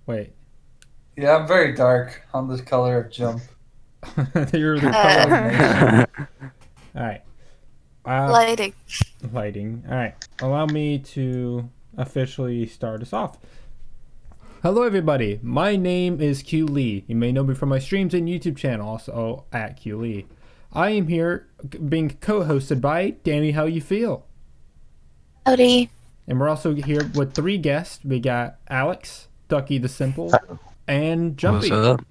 Wait. Yeah, I'm very dark on this color of Jump. You're the color of nation. All right. Lighting. Lighting. All right. Allow me to officially start us off. Hello, everybody. My name is QLyee. You may know me from my streams and YouTube channel, also at QLyee. I am here being co-hosted by Dani.How.U.Feel. Howdy. And we're also here with 3 guests. We got Alex, DuckyTheSimple, and Jumpy. What's up?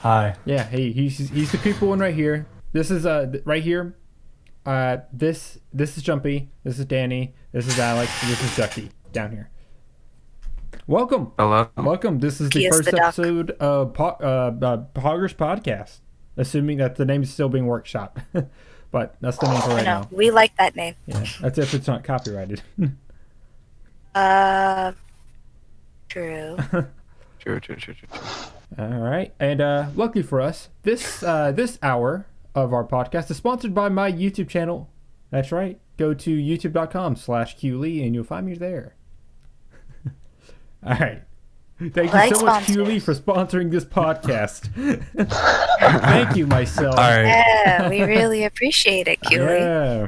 Hi. Yeah, hey, he's the creepy one right here. This is right here. This is Jumpy. This is Dani. This is Alex. This is Ducky down here. Welcome. Hello. Welcome. This is the first episode of PoggersPodcast. Assuming that the name is still being workshopped. But that's the name for right now. We like that name. Yeah, that's if it's not copyrighted. True. True. All right. And luckily for us, this hour of our podcast is sponsored by my YouTube channel. That's right. Go to youtube.com/QLyee and you'll find me there. All right. Thank you so much, QLyee, for sponsoring this podcast. Thank you, myself. All right. Yeah, we really appreciate it, QLyee. Yeah.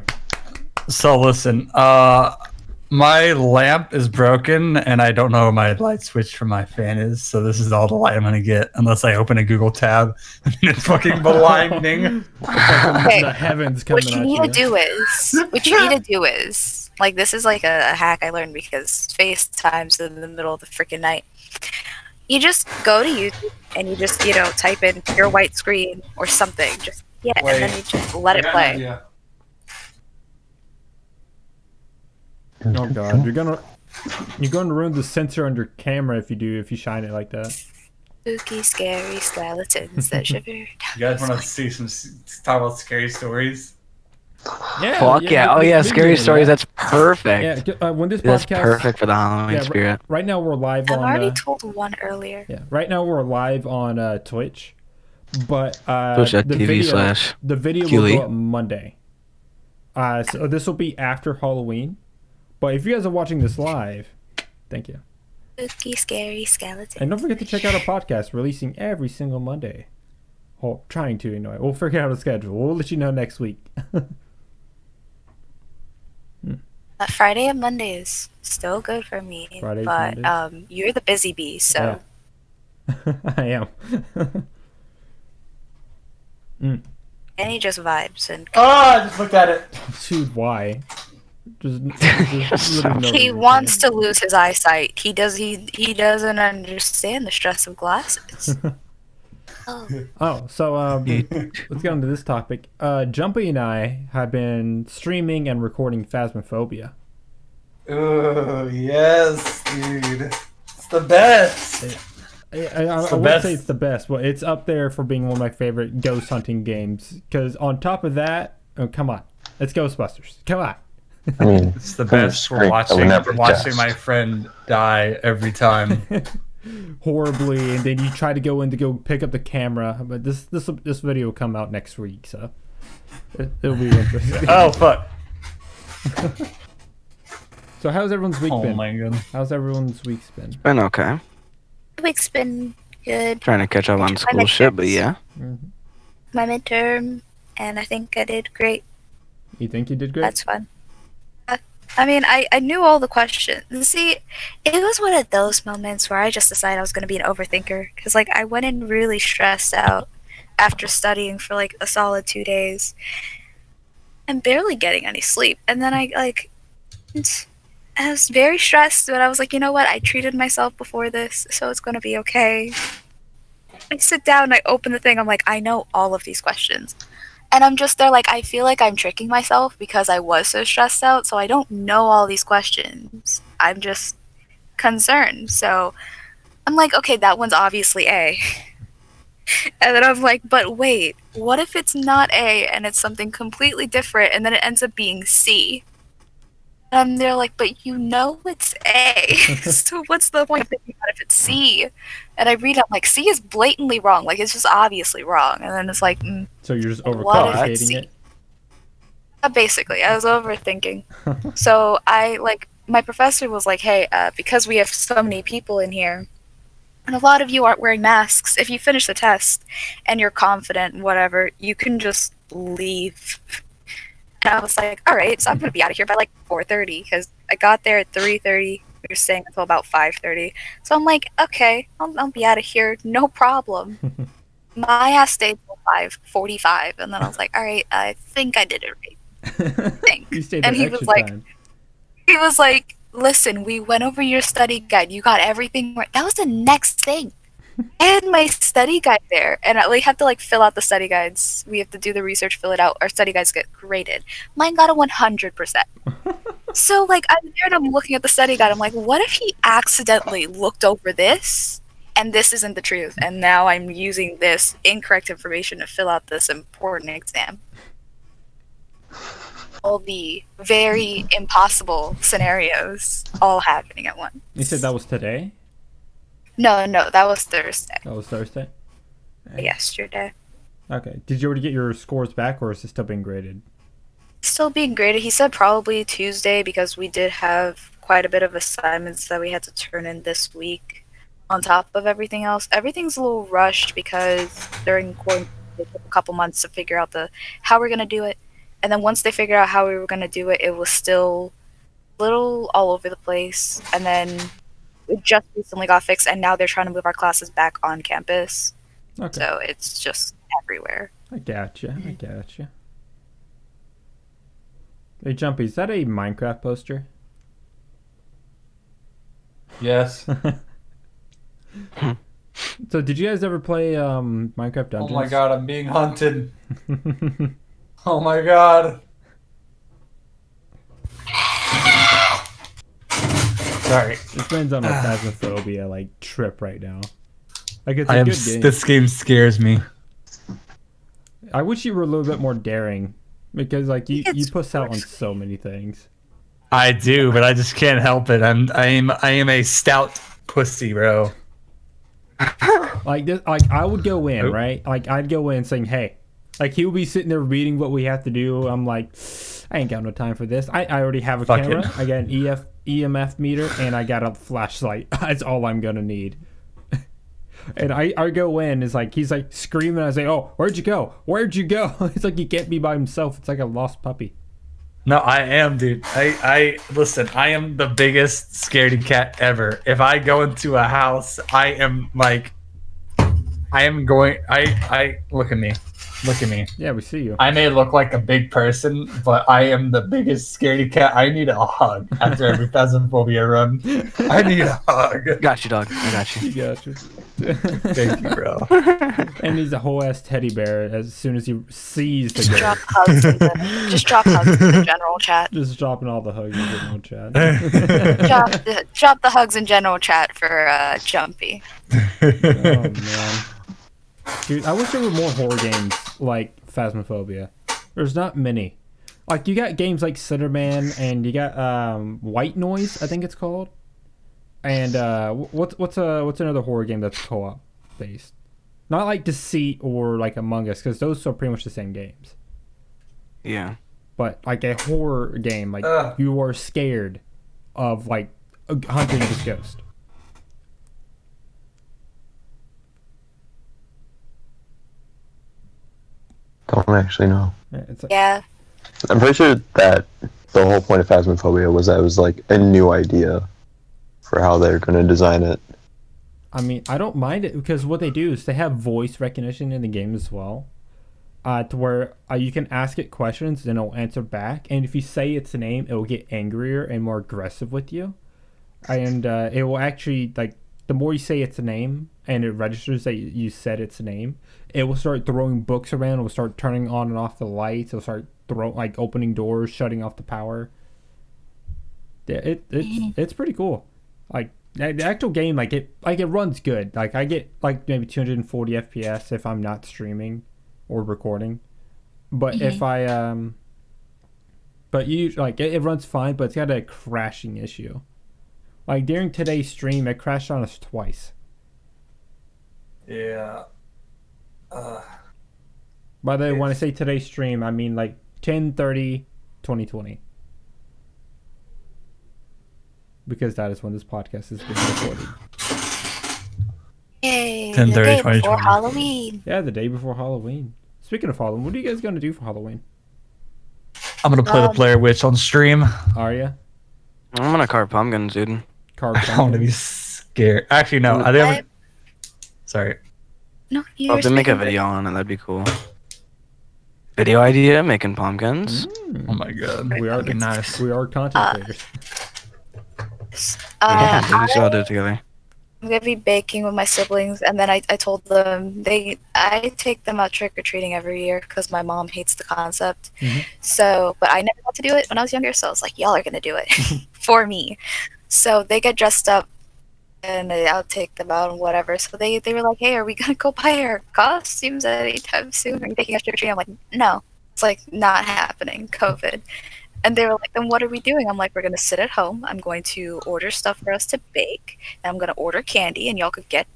So listen, my lamp is broken and I don't know where my light switch for my fan is, so this is all the light I'm gonna get unless I open a Google tab and it's fucking blinding. Okay. The heavens coming What you need to do is, like, this is like a hack I learned because FaceTime's in the middle of the freaking night. You just go to YouTube and you just, type in pure white screen or something. And then you just let it play. Yeah. Oh god, you're gonna ruin the sensor under camera if you shine it like that. Spooky, scary skeletons that shiver. You guys want to see talk about scary stories? Yeah. Fuck yeah. Oh yeah, scary stories. That's perfect. Yeah. When this That's podcast, perfect for the Halloween spirit. Right now we're live I've on. already told one earlier. Yeah. Right now we're live on Twitch, but Twitch.tv/ the video will QLyee. go up Monday. So this will be after Halloween. But if you guys are watching this live, thank you. Spooky, scary skeletons. And don't forget to check out our podcast, releasing every single Monday. Well, trying to, anyway. We'll figure out a schedule. We'll let you know next week. Friday and Monday is still good for me. But you're the busy bee, so. Yeah. I am. And he just vibes and. Oh, I just looked at it. Dude, why? Just he wants to lose his eyesight. He doesn't understand the stress of glasses. So let's get on to this topic. Jumpy and I have been streaming and recording Phasmophobia. Oh yes, dude, it's the best. I wouldn't say it's the best, but it's up there for being one of my favorite ghost hunting games. Because on top of that, come on, it's Ghostbusters. Come on. I mean, It's the best for watching my friend die every time. Horribly, and then you try to go pick up the camera. But this video will come out next week, so it'll be interesting. Oh fuck. So how's everyone's week been? Oh my god. How's everyone's week's been? Been okay. The week's been good. Trying to catch up on school shit, but yeah. Mm-hmm. My midterm, and I think I did great. You think you did great? That's fun. I mean, I knew all the questions. See, it was one of those moments where I just decided I was going to be an overthinker. Because, like, I went in really stressed out after studying for, like, a solid 2 days. And barely getting any sleep. And then I was very stressed, but I was like, you know what? I treated myself before this, so it's going to be okay. I sit down and I open the thing. I'm like, I know all of these questions. And I'm just there like, I feel like I'm tricking myself because I was so stressed out, so I don't know all these questions. I'm just concerned. So I'm like, okay, that one's obviously A. And then I'm like, but wait, what if it's not A and it's something completely different and then it ends up being C? And they're like, but you know it's A. So what's the point of thinking about if it's C? And I read it, I'm like, C is blatantly wrong. Like, it's just obviously wrong. And then it's like, so you're just what if it's overcomplicating C? it? Basically, I was overthinking. So I, like, my professor was like, hey, because we have so many people in here, and a lot of you aren't wearing masks, if you finish the test and you're confident, whatever, you can just leave. And I was like, all right, so I'm going to be out of here by like 4:30 because I got there at 3:30. We were staying until about 5:30. So I'm like, okay, I'll be out of here, no problem. My ass stayed till 5:45, and then I was like, all right, I think I did it right. Think. You stayed And there he was extra like, time. listen, we went over your study guide. You got everything right. That was the next thing. I had my study guide there, and we have to like fill out the study guides. We have to do the research, fill it out. Our study guides get graded. Mine got a 100%. So like I'm there and I'm looking at the study guide. I'm like, what if he accidentally looked over this, and this isn't the truth, and now I'm using this incorrect information to fill out this important exam? All the very impossible scenarios all happening at once. You said that was today? No, that was Thursday. That was Thursday? Yesterday. Okay. Did you already get your scores back, or is it still being graded? Still being graded. He said probably Tuesday because we did have quite a bit of assignments that we had to turn in this week on top of everything else. Everything's a little rushed because during quarantine it took a couple months to figure out how we're going to do it. And then once they figured out how we were going to do it, it was still a little all over the place. And then it just recently got fixed, and now they're trying to move our classes back on campus. Okay. So it's just everywhere. I gotcha. Hey, Jumpy, is that a Minecraft poster? Yes. So, did you guys ever play Minecraft Dungeons? Oh my god, I'm being hunted. Oh my god. Sorry. This man's on a Phasmophobia like trip right now. Like it's a good game. This game scares me. I wish you were a little bit more daring, because like you puss out on so many things. I do, but I just can't help it. I am a stout pussy, bro. Like this, like I would go in, right? Like I'd go in saying, "Hey," like he would be sitting there reading what we have to do. I'm like, I ain't got no time for this. I already have a camera. I got an EMF meter, and I got a flashlight. That's all I'm gonna need. And I go in, it's like he's like screaming. I say, "Oh, where'd you go? Where'd you go?" It's like he can't be by himself. It's like a lost puppy. No, I am, dude. I listen. I am the biggest scaredy cat ever. If I go into a house, I am like, I am going. I look at me. Look at me. Yeah, we see you. I may look like a big person, but I am the biggest scaredy cat. I need a hug after every Phasmophobia run. I need a hug. Got you, dog. I got you. You got you. Thank you, bro. And he's a whole ass teddy bear as soon as he sees the girl. Drop hugs in the general chat. Just dropping all the hugs in general chat. drop the hugs in general chat for Jumpy. Oh man. Dude, I wish there were more horror games like Phasmophobia. There's not many. Like you got games like Cinderman, and you got White Noise, I think it's called. And what's another horror game that's co-op based? Not like Deceit or like Among Us, because those are pretty much the same games. Yeah. But like a horror game, like you are scared of like hunting this ghost. Don't actually know. It's like, Yeah. I'm pretty sure that the whole point of Phasmophobia was that it was like a new idea for how they're going to design it. I mean, I don't mind it because what they do is they have voice recognition in the game as well, to where you can ask it questions and it'll answer back. And if you say its name, it will get angrier and more aggressive with you. And it will actually, like, the more you say its name and it registers that you said its name, it will start throwing books around. It will start turning on and off the lights. It will start opening doors, shutting off the power. Yeah, it's pretty cool. Like the actual game, like it runs good. Like I get like maybe 240 FPS if I'm not streaming or recording. But if I but you like it runs fine, but it's got a crashing issue. Like during today's stream, it crashed on us twice. Yeah. By the way, when I say today's stream, I mean like 10/30/2020. because that is when this podcast is being recorded. Yay, 10:30, the day before 2020. Halloween. Yeah, the day before Halloween. Speaking of Halloween, what are you guys gonna do for Halloween? I'm gonna play the Blair Witch on stream. Are ya? I'm gonna carve pumpkins, dude. Carve I want to be scared. Actually, no. I think sorry. No, you I'll were have to make a speaking video on it. That'd be cool. Video idea, making pumpkins. Oh my god. We are That'd be nice. We are content creators. Yeah, dude, we should all do it together. I'm gonna be baking with my siblings, and then I told them I take them out trick or treating every year because my mom hates the concept. Mhm. So, but I never got to do it when I was younger, so I was like, y'all are gonna do it for me. So they get dressed up, and I'll take them out and whatever. So they were like, hey, are we gonna go buy our costumes anytime soon? Are you taking us trick or treating? I'm like, no, it's like not happening. COVID. And they were like, then what are we doing? I'm like, we're going to sit at home. I'm going to order stuff for us to bake. And I'm going to order candy. And y'all could get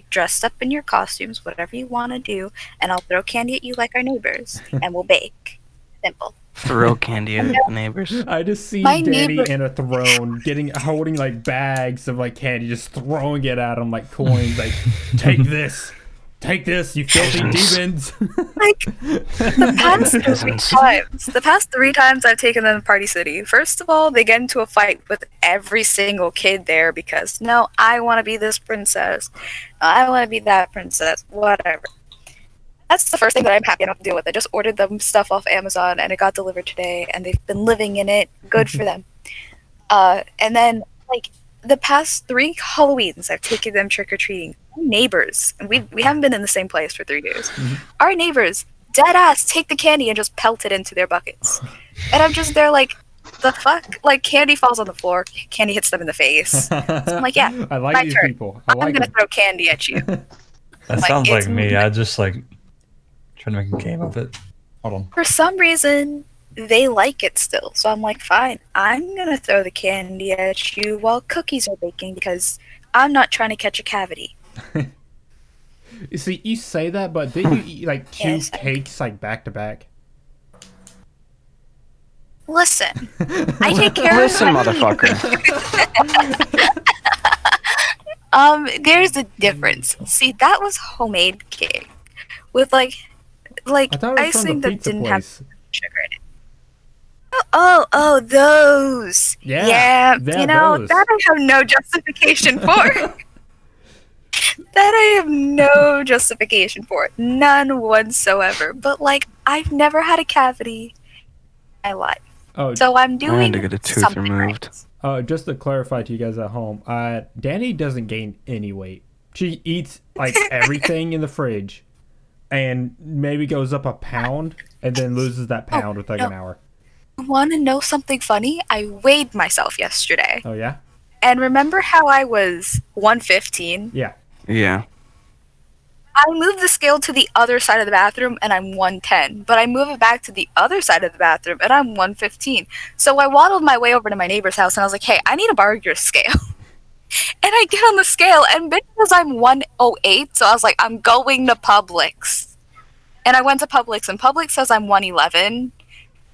dressed up in your costumes, whatever you want to do. And I'll throw candy at you like our neighbors. And we'll bake. Simple. Throw candy at the neighbors. I just see My Danny neighbor- in a throne, holding like bags of like candy, just throwing it at him like coins. Like, take this, you filthy demons. Like, the past three times I've taken them to Party City. First of all, they get into a fight with every single kid there because, no, I want to be this princess. I want to be that princess. Whatever. That's the first thing that I'm happy enough to deal with. I just ordered them stuff off Amazon and it got delivered today and they've been living in it. Good for them. And then, like, the past 3 Halloweens, I've taken them trick-or-treating. Neighbors, and we haven't been in the same place for 3 years. Our neighbors, dead ass, take the candy and just pelt it into their buckets. And I'm just there like, the fuck? Like, candy falls on the floor, candy hits them in the face. So I'm like, yeah, I like my these turn. people. I I'm like gonna them. throw candy at you. That Like, sounds it's like me. I just like trying to make a game of it. Hold on. For some reason, they like it still. So I'm like, fine, I'm gonna throw the candy at you while cookies are baking because I'm not trying to catch a cavity. You see, you say that, but then you eat like 2 Yes. cakes like back to back. Listen, I take care Listen, of motherfucker. There's a difference. See, that was homemade cake with like I thought it was from icing the that pizza didn't place. have sugar in it. Oh, those. Yeah, You know, those. that I have no justification for. That I have no justification for. None whatsoever. But, like, I've never had a cavity in my life. Oh, So I'm I had doing to get a tooth something removed. right. just to clarify to you guys at home, Danny doesn't gain any weight. She eats like everything in the fridge, and maybe goes up a pound, and then loses that pound with like an hour. Want to know something funny? I weighed myself yesterday. Oh yeah, And remember how I was 115? yeah. Yeah. I moved the scale to the other side of the bathroom and I'm 110. But I move it back to the other side of the bathroom and I'm 115. So I waddled my way over to my neighbor's house and I was like, hey, I need to borrow your scale. And I get on the scale and because I'm 108, so I was like, I'm going to Publix. And I went to Publix and Publix says I'm 111.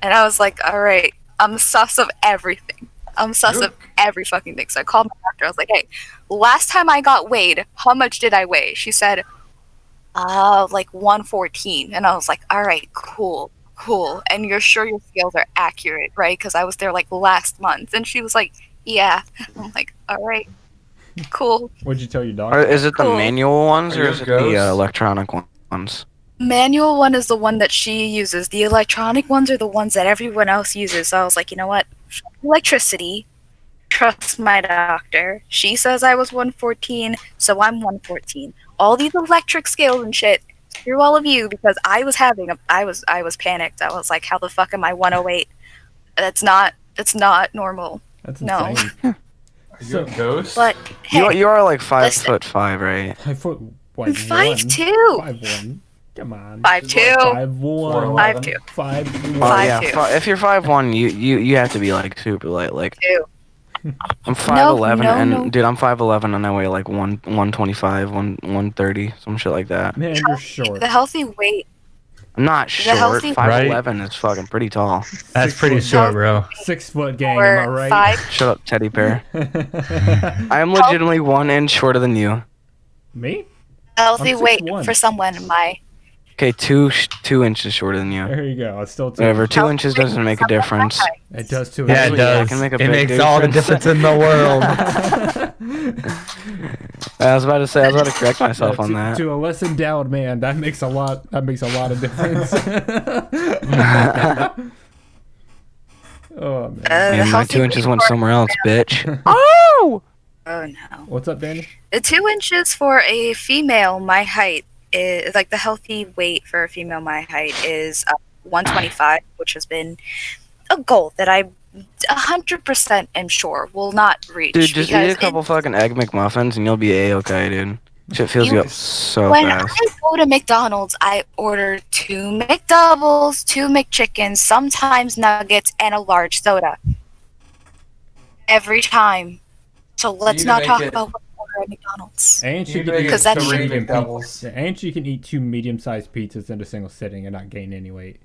And I was like, all right, I'm sus of everything. I'm sus of every fucking thing. So I called my doctor. I was like, hey, last time I got weighed, how much did I weigh? She said, like 114. And I was like, all right, cool. And you're sure your scales are accurate, right? Because I was there like last month. And she was like, yeah. I'm like, all right, cool. What'd you tell your Or doctor? is it the Cool. manual ones Are or you is it ghosts? the electronic ones? Manual one is the one that she uses. The electronic ones are the ones that everyone else uses. So I was like, you know what? Electricity. Trust my doctor. She says I was 114, so I'm 114. All these electric scales and shit. Screw all of you because I was panicked. I was like, how the fuck am I 108? That's not normal. That's No. insane. Are you a ghost? But hey, You are like 5'5", listen. right? 5 foot. What? I'm 5'2". 5'1". Come on. 5'2". 5'1". 5'2". 5'1". Well, yeah. 5'2". If you're 5'1", you have to be like super light. Like Two. I'm 5'11", no, and no. dude, I'm 5'11", and I weigh like 125, 130, some shit like that. Man, you're short. The healthy weight I'm not short. healthy- 5'11" is fucking pretty tall. That's 6 pretty foot- short, bro. 6 foot gang, am I Or right? 5. Shut up, teddy bear. I am legitimately 1 inch shorter than you. Me? Healthy I'm weight 6'1". for someone my Okay, 2 inches shorter than you. There you go. It's still 2. Whatever, 2 inches doesn't make a difference. It does too. Yeah, it Actually, yeah, it does. can make a It big makes all the difference. difference in the world. I was about to say, I was about to correct myself on to, that. to a less endowed man, that makes a lot. That makes a lot of difference. Oh man. And my healthy 2 inches weight went for- somewhere else, bitch. Oh! Oh no. What's up, Danny? 2 inches for a female, my height is like the healthy weight for a female, my height is 125, which has been a goal that I 100% am sure will not reach. Dude, just eat a because couple fucking Egg McMuffins and you'll be A-okay, dude. Shit fills you up so when fast. I go to McDonald's, I order 2 McDoubles, 2 McChickens, sometimes nuggets, and a large soda. Every time. So let's You not make talk it- about what I order at McDonald's. And she You can make eat it Because that's three medium McDoubles. Yeah, and she can eat 2 medium-sized pizzas in a single sitting and not gain any weight.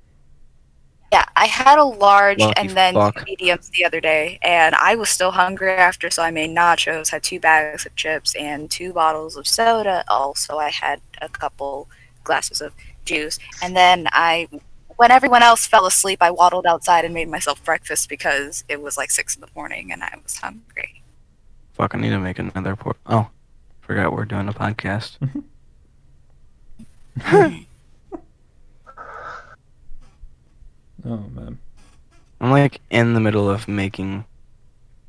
Yeah, I had a large Lucky and then fuck. 2 mediums the other day, and I was still hungry after, so I made nachos, had 2 bags of chips, and 2 bottles of soda. Also, I had a couple glasses of juice, and then when everyone else fell asleep, I waddled outside and made myself breakfast because it was like 6 in the morning and I was hungry. Fuck, I need to make another port. Oh, forgot we're doing a podcast. Oh man. I'm like in the middle of making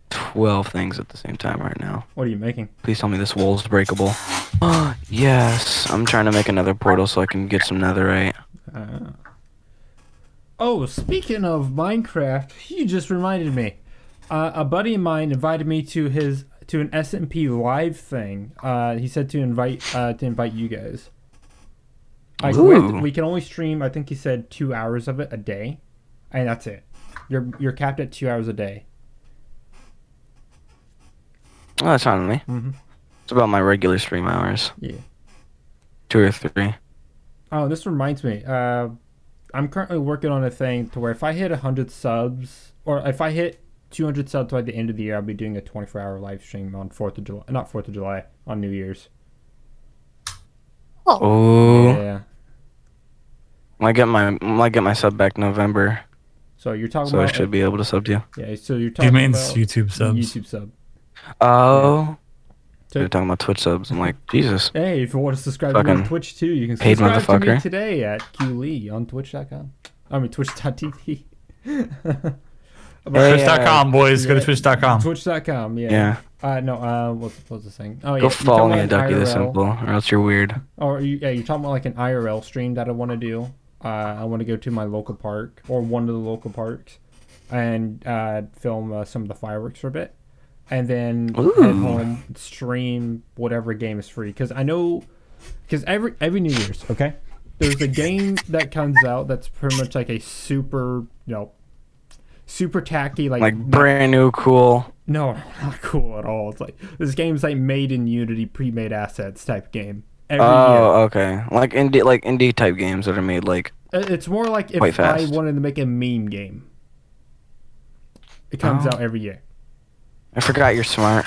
12 things at the same time right now. What are you making? Please tell me this wall's breakable. Yes, I'm trying to make another portal so I can get some netherite. Oh, speaking of Minecraft, you just reminded me. A buddy of mine invited me to an SMP live thing. He said to invite you guys. Like Ooh. we can only stream. I think he said 2 hours of it a day, and that's it. You're capped at 2 hours a day. Oh, that's fine with me. Mhm. It's about my regular stream hours. Yeah. 2 or 3. Oh, this reminds me. I'm currently working on a thing to where if I hit 100 subs, or if I hit 200 subs by the end of the year, I'll be doing a 24-hour live stream on 4th of July. Not 4th of July, on New Year's. Oh, Yeah. I might get my sub back November, So you're talking so I about. should be able to sub to you. Yeah. So you're He talking means about YouTube subs. YouTube sub. Oh, So, you're talking about Twitch subs. I'm like, Jesus. hey, if you want to subscribe to me on Fucking Twitch too, you can paid subscribe to me motherfucker. today at QLyee on Twitch.com. I mean Twitch.tv. Twitch.com, boys. Go to Yeah. Twitch.com. Twitch.com. Yeah. Yeah. No. What's the thing? Oh yeah. Go you're follow talking me at about an IRL. DuckyTheSimple, or else you're weird. Or you're talking about like an IRL stream that I want to do. I want to go to my local park or one of the local parks and film some of the fireworks for a bit, and then Ooh. head home, stream whatever game is free. Because I know, because every New Year's, okay, there's a game that comes out that's pretty much like a super, super tacky, Like brand new, cool. no, not cool at all. It's like this game's like made in Unity, pre-made assets type game. Every year. Oh, okay. Like indie type games that are made like. It's more like Quite if I fast. wanted to make a meme game. It comes Oh. out every year. I forgot you're smart.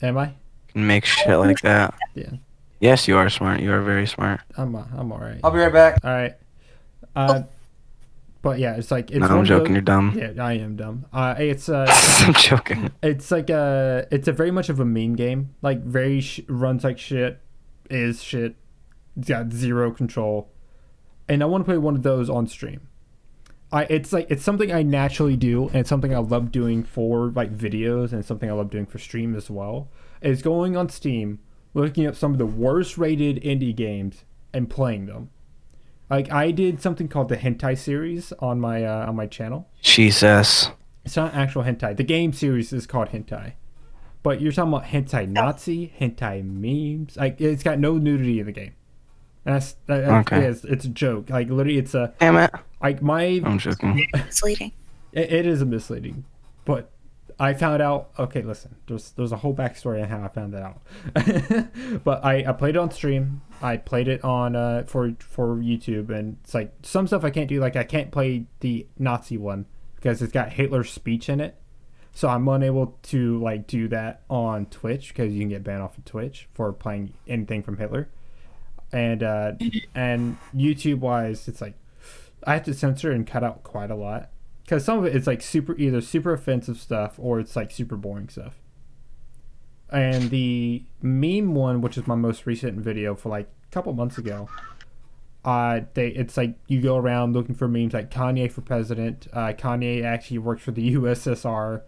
Am I? You can make shit like that. Yeah. Yes, you are smart. You are very smart. I'm all right. I'll be right back. All right. But yeah, it's like it's No, one I'm of joking. those- You're dumb. Yeah, I am dumb. It's I'm joking. it's like it's a very much of a meme game. Like very runs like shit, is shit. It's got zero control, and I want to play one of those on stream. It's something I naturally do, and it's something I love doing for like videos, and it's something I love doing for stream as well. Is going on Steam, looking up some of the worst rated indie games and playing them. Like I did something called the hentai series on my channel. Jesus. It's not actual hentai. The game series is called hentai, but you're talking about hentai Nazi, hentai memes. Like it's got no nudity in the game. And Okay. it's a joke. Like literally, it's a Damn it. like my. I'm joking. Misleading. It is a misleading, but I found out. Okay, listen. There's a whole backstory on how I found that out. But I played it on stream. I played it on for YouTube, and it's like some stuff I can't do. Like I can't play the Nazi one because it's got Hitler's speech in it. So I'm unable to like do that on Twitch because you can get banned off of Twitch for playing anything from Hitler. And YouTube wise, it's like I have to censor and cut out quite a lot. Because some of it is like either super offensive stuff or it's like super boring stuff. And the meme one, which is my most recent video for like a couple months ago, it's like you go around looking for memes like Kanye for president. Kanye actually works for the USSR.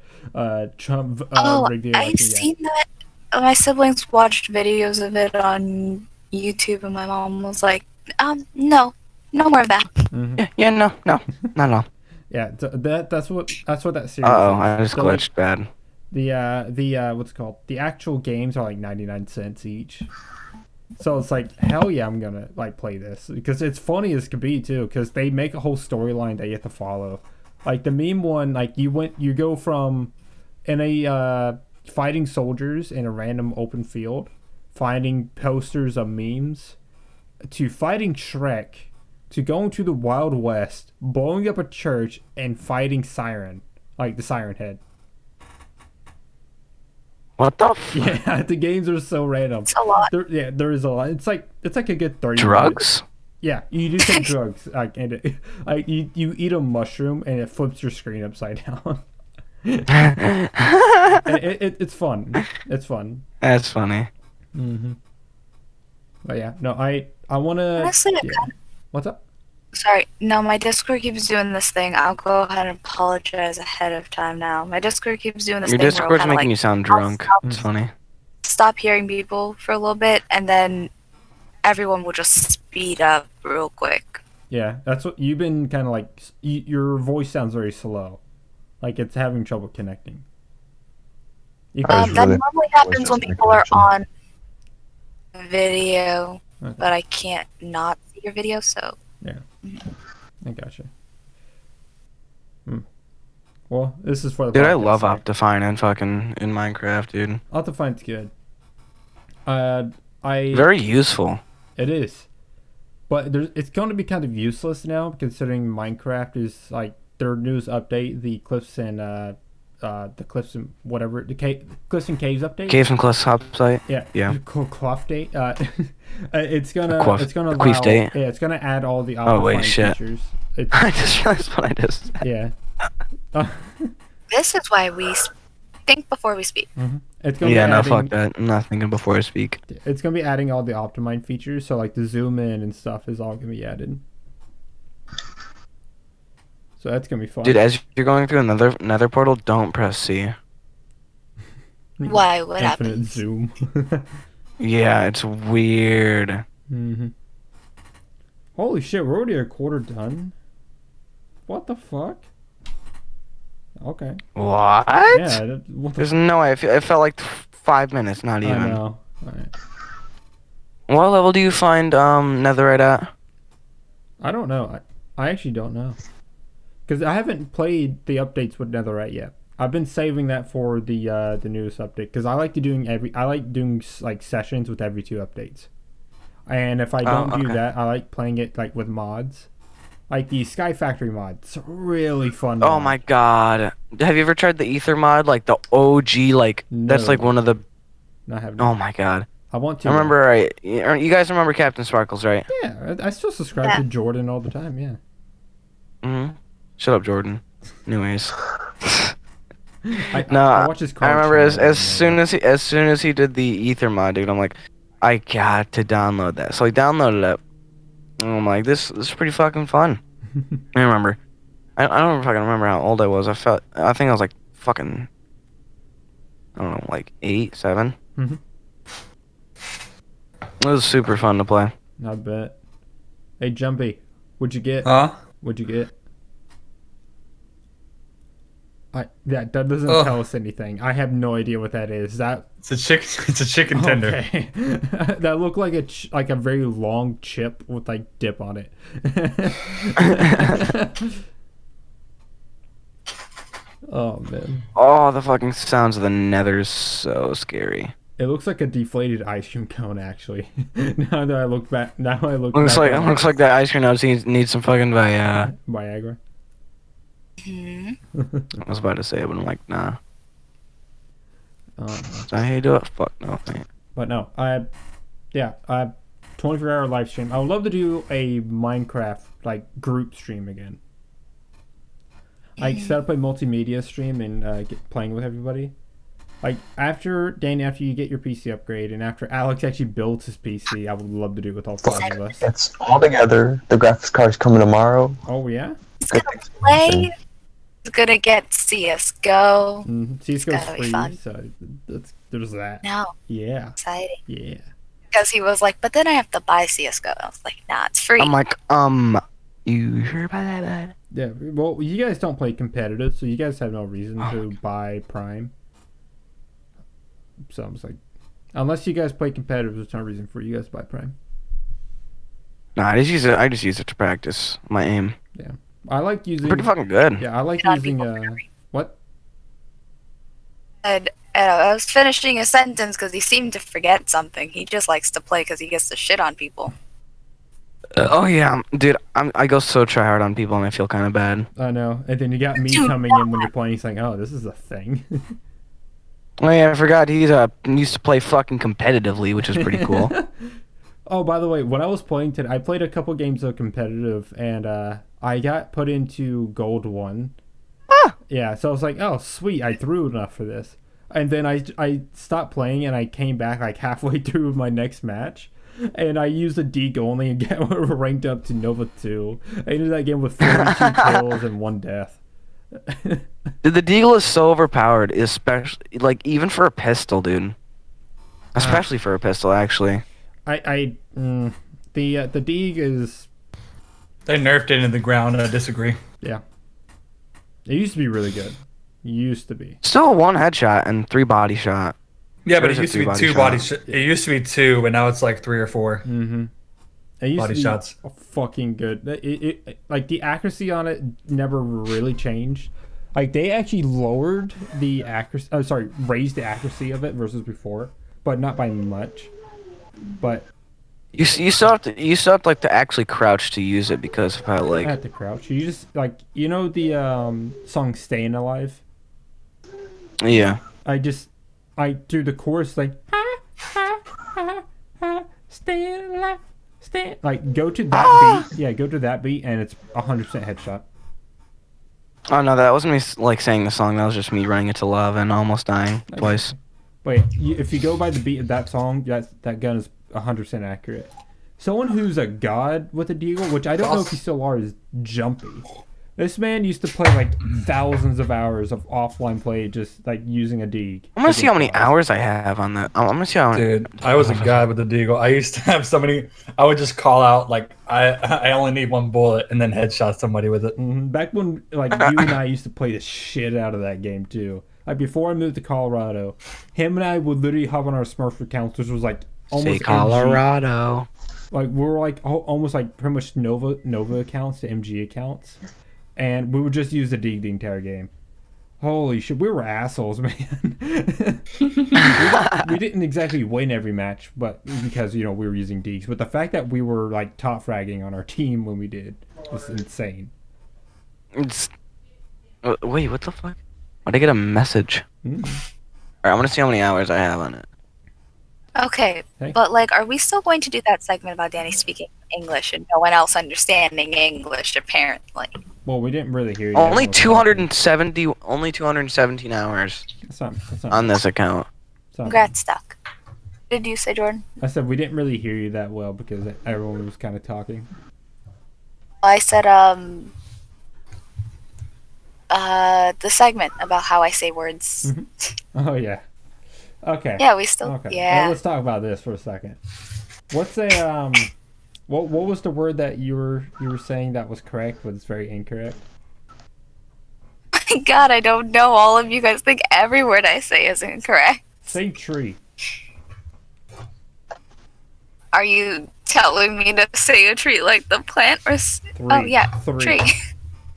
Trump. I've seen that. My siblings watched videos of it on YouTube, and my mom was like, no more of that. Mm-hmm. Yeah, no, not at all. Yeah, that's what that series. I just glitched bad. The what's it called? The actual games are like 99 cents each. So it's like hell yeah, I'm gonna like play this because it's funny as could be too. Because they make a whole storyline that you have to follow. Like the meme one, like you go from in a fighting soldiers in a random open field, finding posters of memes, to fighting Shrek, to going to the Wild West, blowing up a church, and fighting Siren, like the Siren Head. What the? Yeah, the games are so random. It's a lot. There is a lot. It's like a good 30 Drugs? minutes. Yeah, you do take drugs. You eat a mushroom and it flips your screen upside down. It's fun. It's fun. That's funny. Mm-hmm. But yeah, no, I want to. Honestly, yeah. What's up? Sorry, no, my Discord keeps doing this thing. I'll go ahead and apologize ahead of time now. My Discord keeps doing this Your thing. Discord's making you sound drunk. It's funny. Stop hearing people for a little bit, and then everyone will just speed up real quick. Yeah, that's what you've been kind of like. Your voice sounds very slow, like it's having trouble connecting. That normally happens when people are on video, Okay. but I can't not see your video, so. Yeah, I gotcha. Well, this is for the Dude, I podcast, love so Optifine and fucking in Minecraft, dude. Optifine's good. Very useful. It is, but it's going to be kind of useless now considering Minecraft is like their newest update, the Cliffs and Cliffs and Caves update. Caves and Cliffs upside. Yeah. Cloth date. It's gonna Queef allow. date. Yeah, it's gonna add all the Oh, wait, Optifine shit. features. I just realized what I just said. Yeah. This is why we think before we speak. Mm-hmm. It's gonna Yeah, be no, adding, fuck that. I'm not thinking before I speak. It's gonna be adding all the Optimine features, so like the zoom in and stuff is all gonna be added. So that's gonna be fun. Dude, as you're going through another nether portal, don't press C. Why? What Infinite happened? zoom. Yeah, it's weird. Mm-hmm. Holy shit, we're already a quarter done. What the fuck? Okay. What? Yeah. What the There's no way. It felt like 5 minutes, not even. I know. Alright. What level do you find netherite at? I don't know. I actually don't know. Because I haven't played the updates with Netherite yet. I've been saving that for the newest update because I like doing like sessions with every 2 updates. And if I don't do that, I like playing it like with mods. Like the Sky Factory mod. It's really fun. Oh my god. Have you ever tried the Ether mod? Like the OG, like that's like one of the. No, I haven't. Oh my god. I want to. I remember. You guys remember Captain Sparkles, right? Yeah, I still subscribe to Jordan all the time. Yeah. Mhm. Shut up, Jordan. Anyways. I watch his I remember channel as soon as he did the Ether mod, dude, I'm like, I got to download that. So I downloaded it. And I'm like, this is pretty fucking fun. I remember. I don't fucking remember how old I was. I think I was like fucking, I don't know, like 8, 7. Mhm. It was super fun to play. I bet. Hey, Jumpy, what'd you get? Huh? What'd you get? That doesn't tell us anything. I have no idea what that is. It's a chicken tender. Okay. That looked like a very long chip with like dip on it. Oh man, Oh, the fucking sounds of the nether is so scary. it looks like a deflated ice cream cone. Actually, now that I look back, Looks like on looks like that ice cream notes needs some fucking Viagra. Hmm. I was about to say it, but I'm like, nah. Oh, no. Is that how you do it? Fuck no, mate. But no, I 24-hour live stream. I would love to do a Minecraft like group stream again. Like set up a multimedia stream and get playing with everybody. Like after you get your PC upgrade and after Alex actually builds his PC, I would love to do it with all 5 of us. It's all together. The graphics card's coming tomorrow. Oh yeah. He's gonna play. He's gonna get CS:GO. CS:GO's gotta be free, fun. so there's that. No, Yeah. exciting. Yeah. Because he was like, but then I have to buy CS:GO. I was like, nah, it's free. I'm like, you sure about that? Yeah. Well, you guys don't play competitive, so you guys have no reason to buy Prime. So I was like, unless you guys play competitive, there's no reason for you guys to buy Prime. Nah, I just use it to practice my aim. Yeah. I like using. Pretty fucking good. Yeah, I like On using. people. What? And I was finishing a sentence because he seemed to forget something. He just likes to play because he gets to shit on people. Oh yeah, dude, I go so try hard on people and I feel kind of bad. I know. And then you got me Dude, coming in when you're playing, saying, "Oh, this is a thing." Oh yeah, I forgot he's used to play fucking competitively, which is pretty cool. Oh, by the way, when I was playing today, I played a couple games of competitive, and I got put into Gold 1. Ah! Yeah, so I was like, oh, sweet, I threw enough for this. And then I stopped playing, and I came back like halfway through my next match, and I used a Deke only and got ranked up to Nova 2. I ended that game with 42 kills and 1 death. Dude, the Deagle is so overpowered, especially like even for a pistol, dude. Especially for a pistol, actually. The Deke is... They nerfed it in the ground. I disagree. Yeah. It used to be really good. Used to be. Still 1 headshot and 3 body shot. Yeah, but Or it is it used to be 2 two body body. It used to be 2, but now it's like 3 or 4 Mm-hmm. It used body to be shots. fucking good. It like the accuracy on it never really changed. Like they actually lowered the accuracy. Oh, sorry, raised the accuracy of it versus before, but not by much. But You still have to like to actually crouch to use it because of how like at the crouch, you just like the song "Staying Alive." yeah. I do the chorus like staying alive, stay like go to that beat. Yeah, go to that beat, and it's 100% headshot. Oh no, that wasn't me like saying the song. That was just me running into lava and almost dying twice. Wait, if you go by the beat of that song, that gun is 100% accurate. Someone who's a god with a deagle, which I don't know if he still are, is Jumpy. This man used to play like thousands of hours of offline play just like using a deagle. I'm gonna see how many hours I have on that. I'm gonna see how many. Dude, I was a god with the deagle. I used to have somebody. I would just call out like I only need 1 bullet and then headshot somebody with it. Back when like you and I used to play the shit out of that game too. Like before I moved to Colorado, him and I would literally hop on our Smurf accounts, which was like almost Say Colorado. Like we were like almost like pretty much Nova accounts to MG accounts, and we would just use the Dig the entire game. Holy shit, we were assholes, man. we didn't exactly win every match, but because we were using Digs. But the fact that we were like top fragging on our team when we did was insane. It's wait, what the fuck? Why'd I get a message? Alright, I'm gonna see how many hours I have on it. Okay, Hey. but like, are we still going to do that segment about Danny speaking English and no one else understanding English, apparently? Well, we didn't really hear you. Only 217 hours That's not on this account. Congrats, Duck. What did you say, Jordan? I said we didn't really hear you that well because everyone was kind of talking. I said, the segment about how I say words. Oh yeah. Okay. Yeah, we still, Okay. yeah. Now let's talk about this for a second. What's a what was the word that you were saying that was correct but it's very incorrect? My God, I don't know. All of you guys think every word I say is incorrect. Say tree. Are you telling me to say a tree like the plant or? Oh yeah, Three. tree.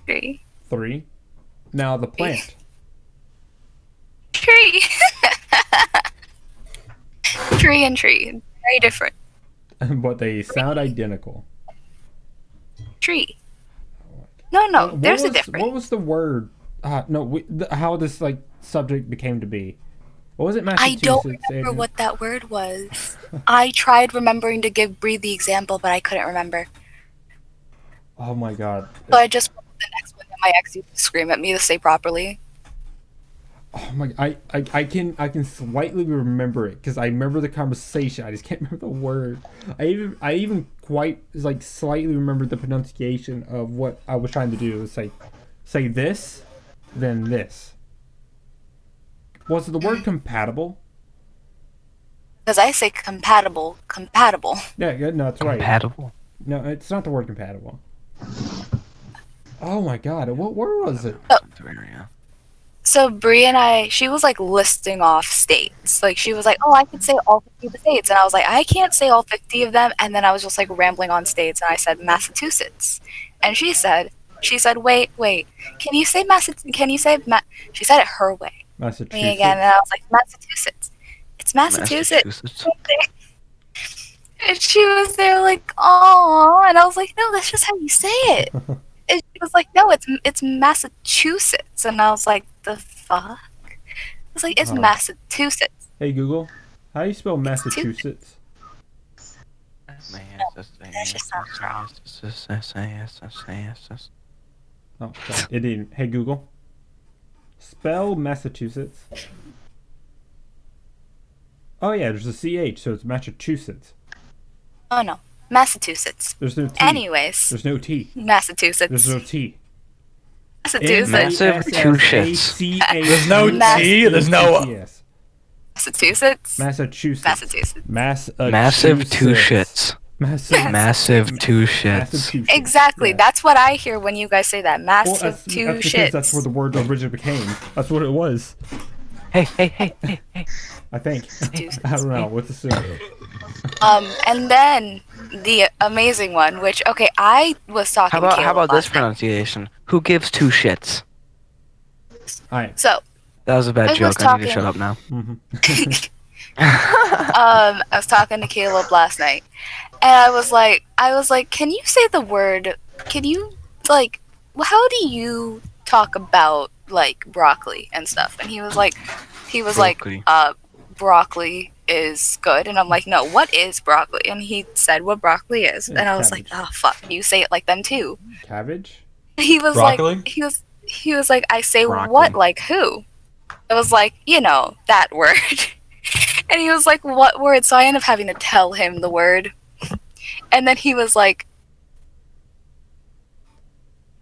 Tree. 3. Now the plant. Tree. Tree and tree. Very different. But they sound identical. Tree. No, What there's a was- difference. What was the word? How this like subject became to be? What was it? I Massachusetts. don't remember Adrian? what that word was. I tried remembering to give Bree the example, but I couldn't remember. Oh my god. So I just went with the next one that my ex used to scream at me to say properly. Oh my! I can slightly remember it because I remember the conversation. I just can't remember the word. I even quite like slightly remember the pronunciation of what I was trying to do. It was like say this, then this. Was the word compatible? Because I say compatible. Yeah, good. No, that's right. Compatible. No, it's not the word compatible. Oh my god! What word was it? So Bree and she was like listing off states. Like she was like, "Oh, I could say all 50 of the states," and I was like, "I can't say all 50 of them." And then I was just like rambling on states, and I said Massachusetts, and she said, "Wait, can you say She said it her way, Massachusetts. me again, and I was like, "Massachusetts, it's Massachusetts." And she was there like, "Oh," and I was like, "No, that's just how you say it." And she was like, "No, it's Massachusetts," and I was like, "The fuck?" I was like, "It's Oh. Massachusetts." Hey Google, how do you spell Massachusetts? That just sounds wrong. Oh, sorry. It didn't. Hey Google, spell Massachusetts. Oh yeah, there's a CH, so it's Massachusetts. Oh no, Massachusetts. There's no T. Anyways, There's no T. Massachusetts. There's no T. Massachusetts. Massive two shits. There's no T. There's no. Massachusetts. Massachusetts. Massachusetts. Massive two shits. Massive two shits. Massachusetts. Exactly. Yeah. That's what I hear when you guys say that. Well, Massive two that's because shits. that's where the word originally became. That's what it was. Hey. I think. Massachusetts. I don't know. Let's assume. And then the amazing one, which I was talking. to How Caleb about this last night. pronunciation? Who gives two shits? All right. So, That was a bad I was joke. I need to talking- shut up now. I was talking to Caleb last night, and I was like, "Can you say the word? Can you how do you talk about like broccoli and stuff?" And he was like, Broccoli. broccoli is good, and I'm like, "No, what is broccoli?" And he said what broccoli is, Yeah, and I was like, cabbage. "Oh fuck, you say it like them too." Cabbage. He was Broccoli? like, he was like, "I say Broccoli. what like who?" I was like, that word. And he was like, "What word?" So I ended up having to tell him the word. And then he was like,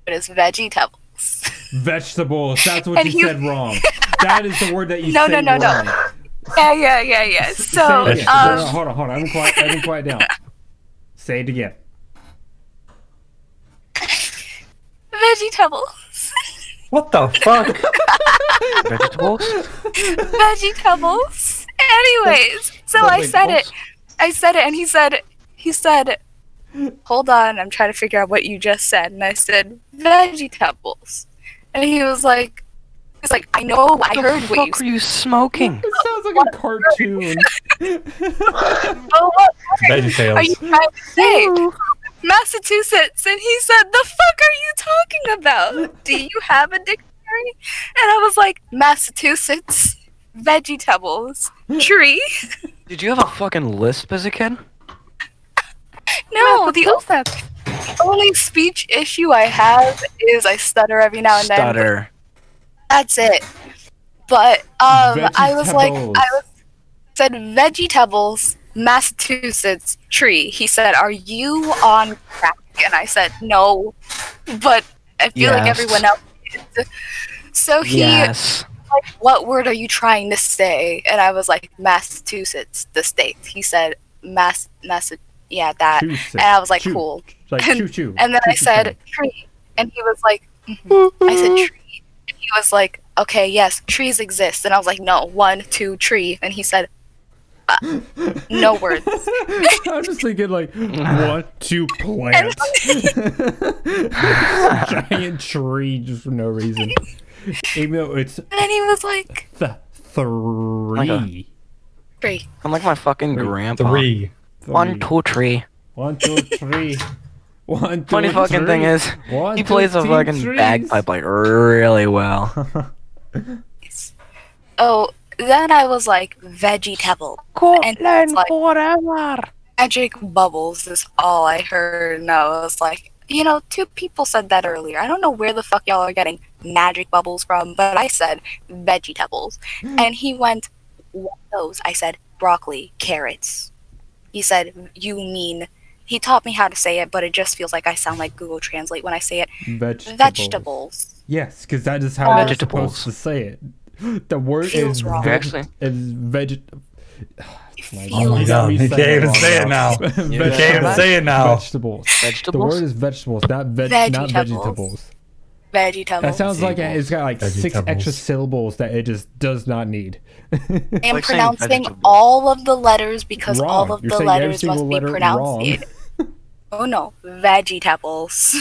"It is VEGI-TABLES." Vegetables. That's what And you he- said wrong. That is the word that you No, said no, no, wrong. no. Yeah. So, Say it again. Hold on. I haven't quiet down. Say it again. VEGI-TABLES. What the fuck? Vegetables? VEGI-TABLES. Anyways, so I said it, and he said, "Hold on, I'm trying to figure out what you just said." And I said, "VEGI-TABLES." And he was like, "I know, I heard what you What said." are you smoking? It sounds like a cartoon. Oh, what are you VeggieTales. trying to say? Massachusetts. And he said, "The fuck are you talking about? Do you have a dictionary?" And I was like, "Massachusetts, VEGI-TABLES, tree." Did you have a fucking lisp as a kid? No, the only speech issue I have is I stutter every now and then. but Stutter. That's it. But I was like, Vegetables. said VEGI-TABLES, Massachusetts, tree. He said, "Are you on crack?" And I said, "No, but I feel like Yes. everyone else is." So he Yes. like, "What word are you trying to say?" And I was like, "Massachusetts, the state." He said, yeah, that. Choo-sit. And I was like, Choo. "Cool." Like And- choo choo. And then I said, "Tree." And he was like, "Mhm." I said, "Tree." And he was like, "Okay, yes, trees exist." And I was like, "No, 1, 2, tree." And he said, "No words." I'm just thinking like 1, 2 plants. Giant tree just for no reason. Even though it's And then he was like, 3. Three. I'm like my fucking Wait, grandpa. 3. 1, 2, 3. 1, 2, 3. 1, 2, Funny fucking 3. thing is, 1, he 2, plays a 3 fucking threes. bagpipe like really well. Oh, then I was like, VEGI-TABLES. And it's like, forever. magic bubbles is all I heard. No, I was like, 2 people said that earlier. I don't know where the fuck y'all are getting magic bubbles from, but I said VEGI-TABLES. And he went, what are those? I said, broccoli, carrots. He said, you mean... He taught me how to say it, but it just feels like I sound like Google Translate when I say it. Vegetables. Yes, because that is how you're Vegetables. supposed to say it. The word Feels is wrong. Actually. Oh my god, you can't even say it now. You can't even say it now. Vegetables. Vegetables? The word is vegetables, not Vegetables. vegetables. VEGI-TABLES. That sounds like it's got like 6 Vegetables. extra syllables that it just does not need. I am like saying pronouncing vegetable. all of the letters because all Wrong. of You're the saying every letters single must be letter pronounced. Oh no, VEGI-TABLES.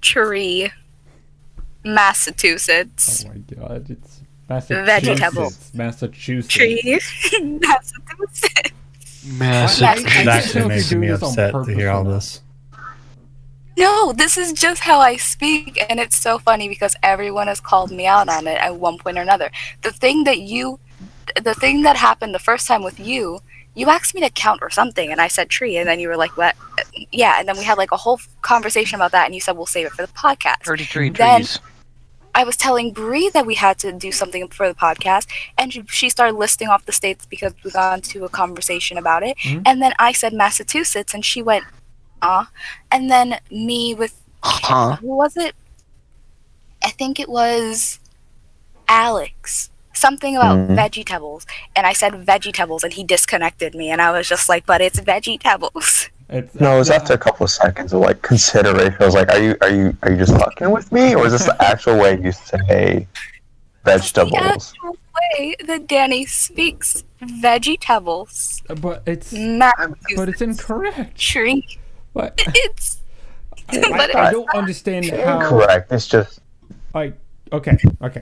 Tree. Massachusetts. Oh my god, it's Vegetables. Massachusetts. Tree. Massachusetts. Massive. It's actually You're making me doing this on upset to purpose hear all or not. this. No, this is just how I speak, and it's so funny because everyone has called me out on it at one point or another. The thing that happened the first time with you asked me to count or something, and I said tree, and then you were like, what? Yeah, and then we had like a whole conversation about that, and you said, we'll save it for the podcast. 33 Then- trees. I was telling Bree that we had to do something for the podcast, and she started listing off the states because we got into a conversation about it. Mhm. And then I said Massachusetts, and she went, and then me with Huh? who was it? I think it was Alex. Something about Mhm. VEGI-TABLES, and I said VEGI-TABLES, and he disconnected me, and I was just like, "But it's VEGI-TABLES." No, it was after a couple of seconds of like consideration. I was like, are you just fucking with me, or is this the actual way you say vegetables? The actual way that Danny speaks VEGI-TABLES. But it's Massachusetts. incorrect. Tree. But It's. but I it's don't understand how. Incorrect. It's just Like, okay,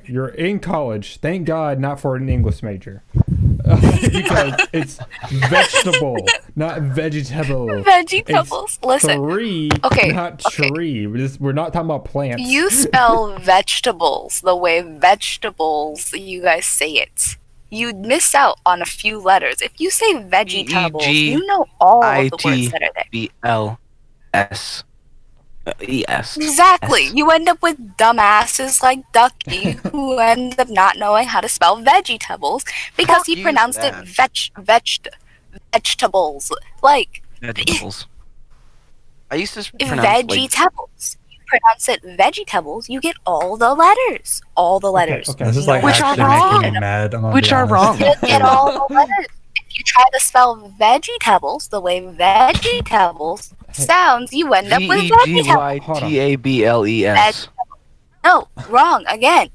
you're in college. Thank God, not for an English major, because it's vegetable, not vegetable. VEGI-TABLES. Listen, Three, Okay, not okay. tree. We're not talking about plants. you spell vegetables the way vegetables you guys say it. You miss out on a few letters. If you say VEGI-TABLES, you know all of the words that are there. VEGITABLES. ES. Exactly. S. You end up with dumbasses like Ducky who end up not knowing how to spell VEGI-TABLES because Fuck he you pronounced for it vegetables. Like Vegetables. I used to if pronounce like VEGI-TABLES. You pronounce it VEGI-TABLES, you get all the letters. All the letters. Okay. This is like Which are actually wrong. making me mad. I'm gonna Which be are honest. wrong. You get all the letters. If you try to spell VEGI-TABLES the way VEGI-TABLES sounds, you end up with VEGI-TABLES. VEGITABLES. No, wrong again.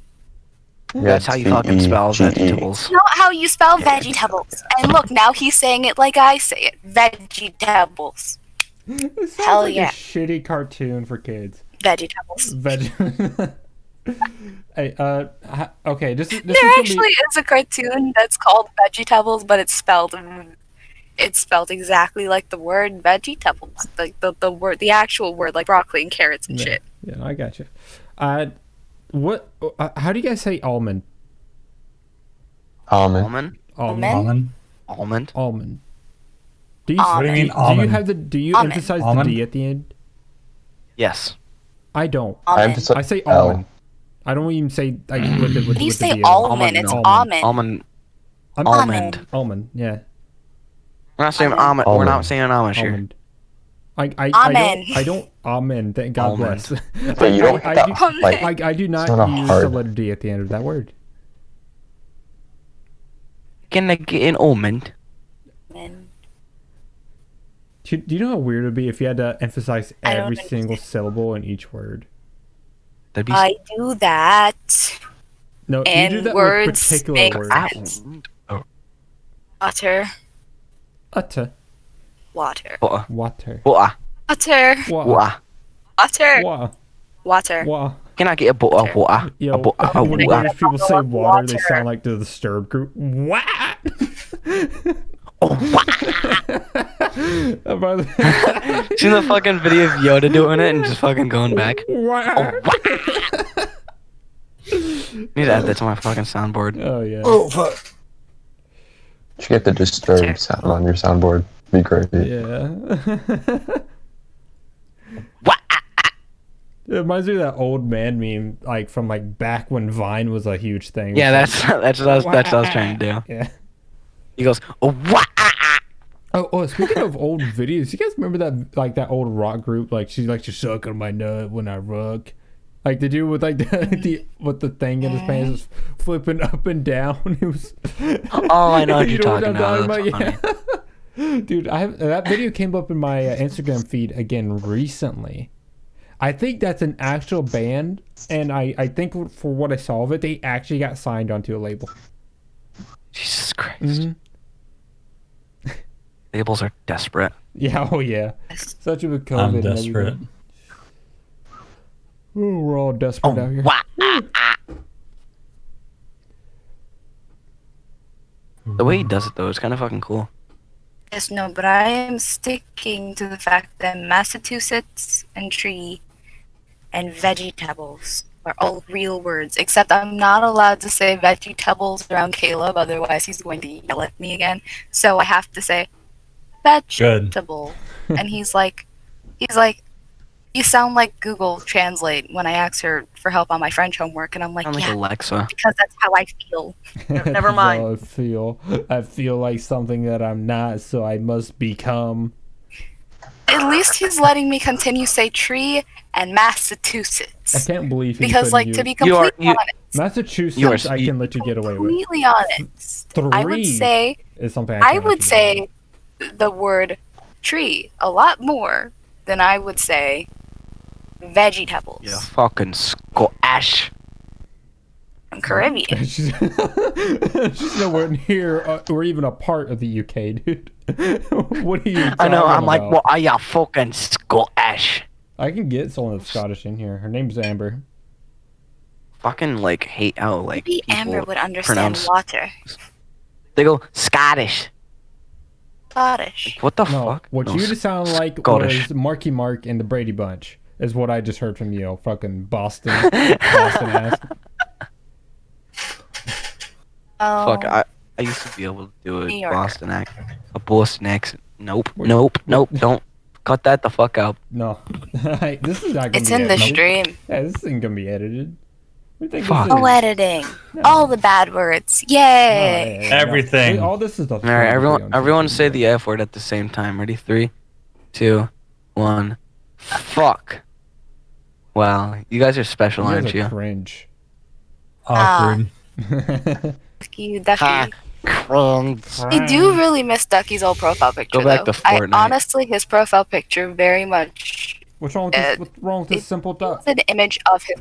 That's how you fucking spell VEGE. vegetables. Not how you spell VEGI-TABLES. And look, now he's saying it like I say it. VEGI-TABLES. It sounds Hell like yeah. a shitty cartoon for kids. VEGI-TABLES. Hey, okay. This is There gonna actually is a cartoon that's called VEGI-TABLES, but it's spelled exactly like the word VEGI-TABLES. Like the word, the actual word, like broccoli and carrots and shit. Yeah, I got you. What? How do you guys say almond? almond. Almond. Almond? Almond? Almond. Do you? What do you mean Do you almond? have the? Do you Almond. emphasize Almond? the D at the end? Yes. I don't. I Almond. emphasize I say L. almond. I don't even say like with the How do you with the say D. almond? It's almond. Almond. I'm- Almond. Almond. Yeah. We're not saying Almond. almond. We're not Almond. saying almond here. Almond. I Amen. don't. Amen. Thank God Almond. bless. But you don't have I that, do, like, I do not it's not a use hard- the letter D at the end of that word. Can I get an almond? Almond. Do you know how weird it would be if you had to emphasize I don't every single understand. syllable in each word? That'd be I do that. No, you And do that words with particular make words. sense. Water. Utter. Water. Water. Water. Water. Water. Wa. Water. Water. Wa. Water. Wa. Can I get a bottle of water? Yo, A bottle of when water. British people say water, they Water. sound like the Disturbed group. What? Oh, wow. Seen the fucking video of Yoda doing it and just fucking going back? What? Need to add that to my fucking soundboard. Oh yeah. Oh fuck. You should get the disturbed sound on your soundboard. Be great. Yeah. What? It reminds me of that old man meme, like from like back when Vine was a huge thing. Yeah, that's what I was trying to do. Yeah. He goes, oh, what? Oh, speaking of old videos, you guys remember that like that old rock group? Like she's like, "Just suck on my nut when I rock." Like the dude with like with the thing in his pants was flipping up and down. It was. Oh, I know what you're know talking I'm about. talking That's about? Yeah. Dude, that video came up in my Instagram feed again recently. I think that's an actual band, and I think for what I saw of it, they actually got signed onto a label. Jesus Christ. Mm-hmm. Labels are desperate. Yeah, oh yeah. Such with COVID I'm and desperate. everything. Oh, we're all desperate out here. What? The way he does it, though, is kind of fucking cool. Yes, no, but I am sticking to the fact that Massachusetts and tree and VEGI-TABLES are all real words, except I'm not allowed to say VEGI-TABLES around Caleb, otherwise he's going to yell at me again. So I have to say vegetable. And he's like, you sound like Google Translate when I ask her for help on my French homework, and I'm like, Sound like yeah, Alexa. because that's how I feel. Never mind. How I feel like something that I'm not, so I must become. At least he's letting me continue say tree and Massachusetts. I can't believe he's Because, putting like, to be You are- completely honest, Massachusetts, I can let you get away with. completely honest, I would Three say is something I can't would let you get away say the word tree a lot more than I would say VEGI-TABLES. Yeah, fucking Scottish. I'm Caribbean. with. She's nowhere near or even a part of the UK, dude. What are you talking I know, I'm like, about? what are you fucking Scottish? I can get someone that's Scottish in here. Her name's Amber. Fucking, like, hate how, like, Maybe people Amber would understand pronounce... water. They go, Scottish. Scottish. What the No, fuck? what No, you to sound like Scottish. was Marky Mark and the Brady Bunch, is what I just heard from you, fucking Boston ass. Oh, Fuck, I used to be able to do New a Yorker. Boston accent. A Boston accent. Nope. What- Nope. Don't. Cut that the fuck out. No, this is not gonna it's be in the edited. stream. Yeah, this isn't gonna be edited. What do you think Fuck. this is? Oh, editing. No. All the bad words. No, Yay. yeah, no. Everything. All this is the. All right, everyone say the F word at the same time. Ready? 3, 2, 1. Fuck. Wow, you guys are special, You aren't guys are you? cringe. Awkward. You Ducky. Cringe. I do really miss Ducky's old profile picture, Go back though. to Fortnite. Honestly, his profile picture very much What's wrong with this? What's wrong with this simple duck? is an image of his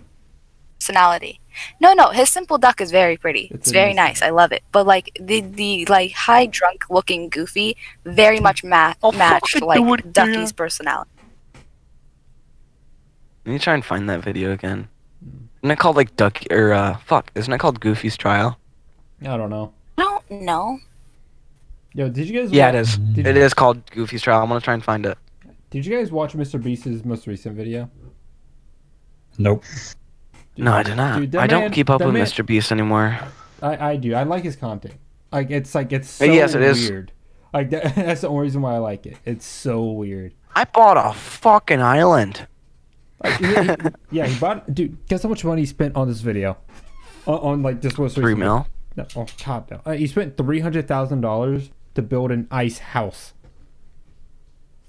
personality. No, his simple duck is very pretty. It's It's very nice. nice. I love it. But like the like high drunk looking Goofy very much matched fucking like do it, Ducky's personality. Let me try and find that video again. Isn't it called like Ducky or fuck? Isn't it called Goofy's Trial? I don't know. I don't know. Yo, did you guys? Yeah, it watch, is. Did, It is called Goofy's Trial. I'm gonna try and find it. Did you guys watch Mr. Beast's most recent video? Nope. Dude, No, I did not. dude, that I don't man- keep up that with man- Mr. Beast anymore. I do. I like his content. It's so Yes, it is. weird. Like that's the only reason why I like it. It's so weird. I bought a fucking island. Like, he bought. Dude, guess how much money he spent on this video? On like this most 3 recent mil. No, oh god no. He spent $300,000 to build an ice house.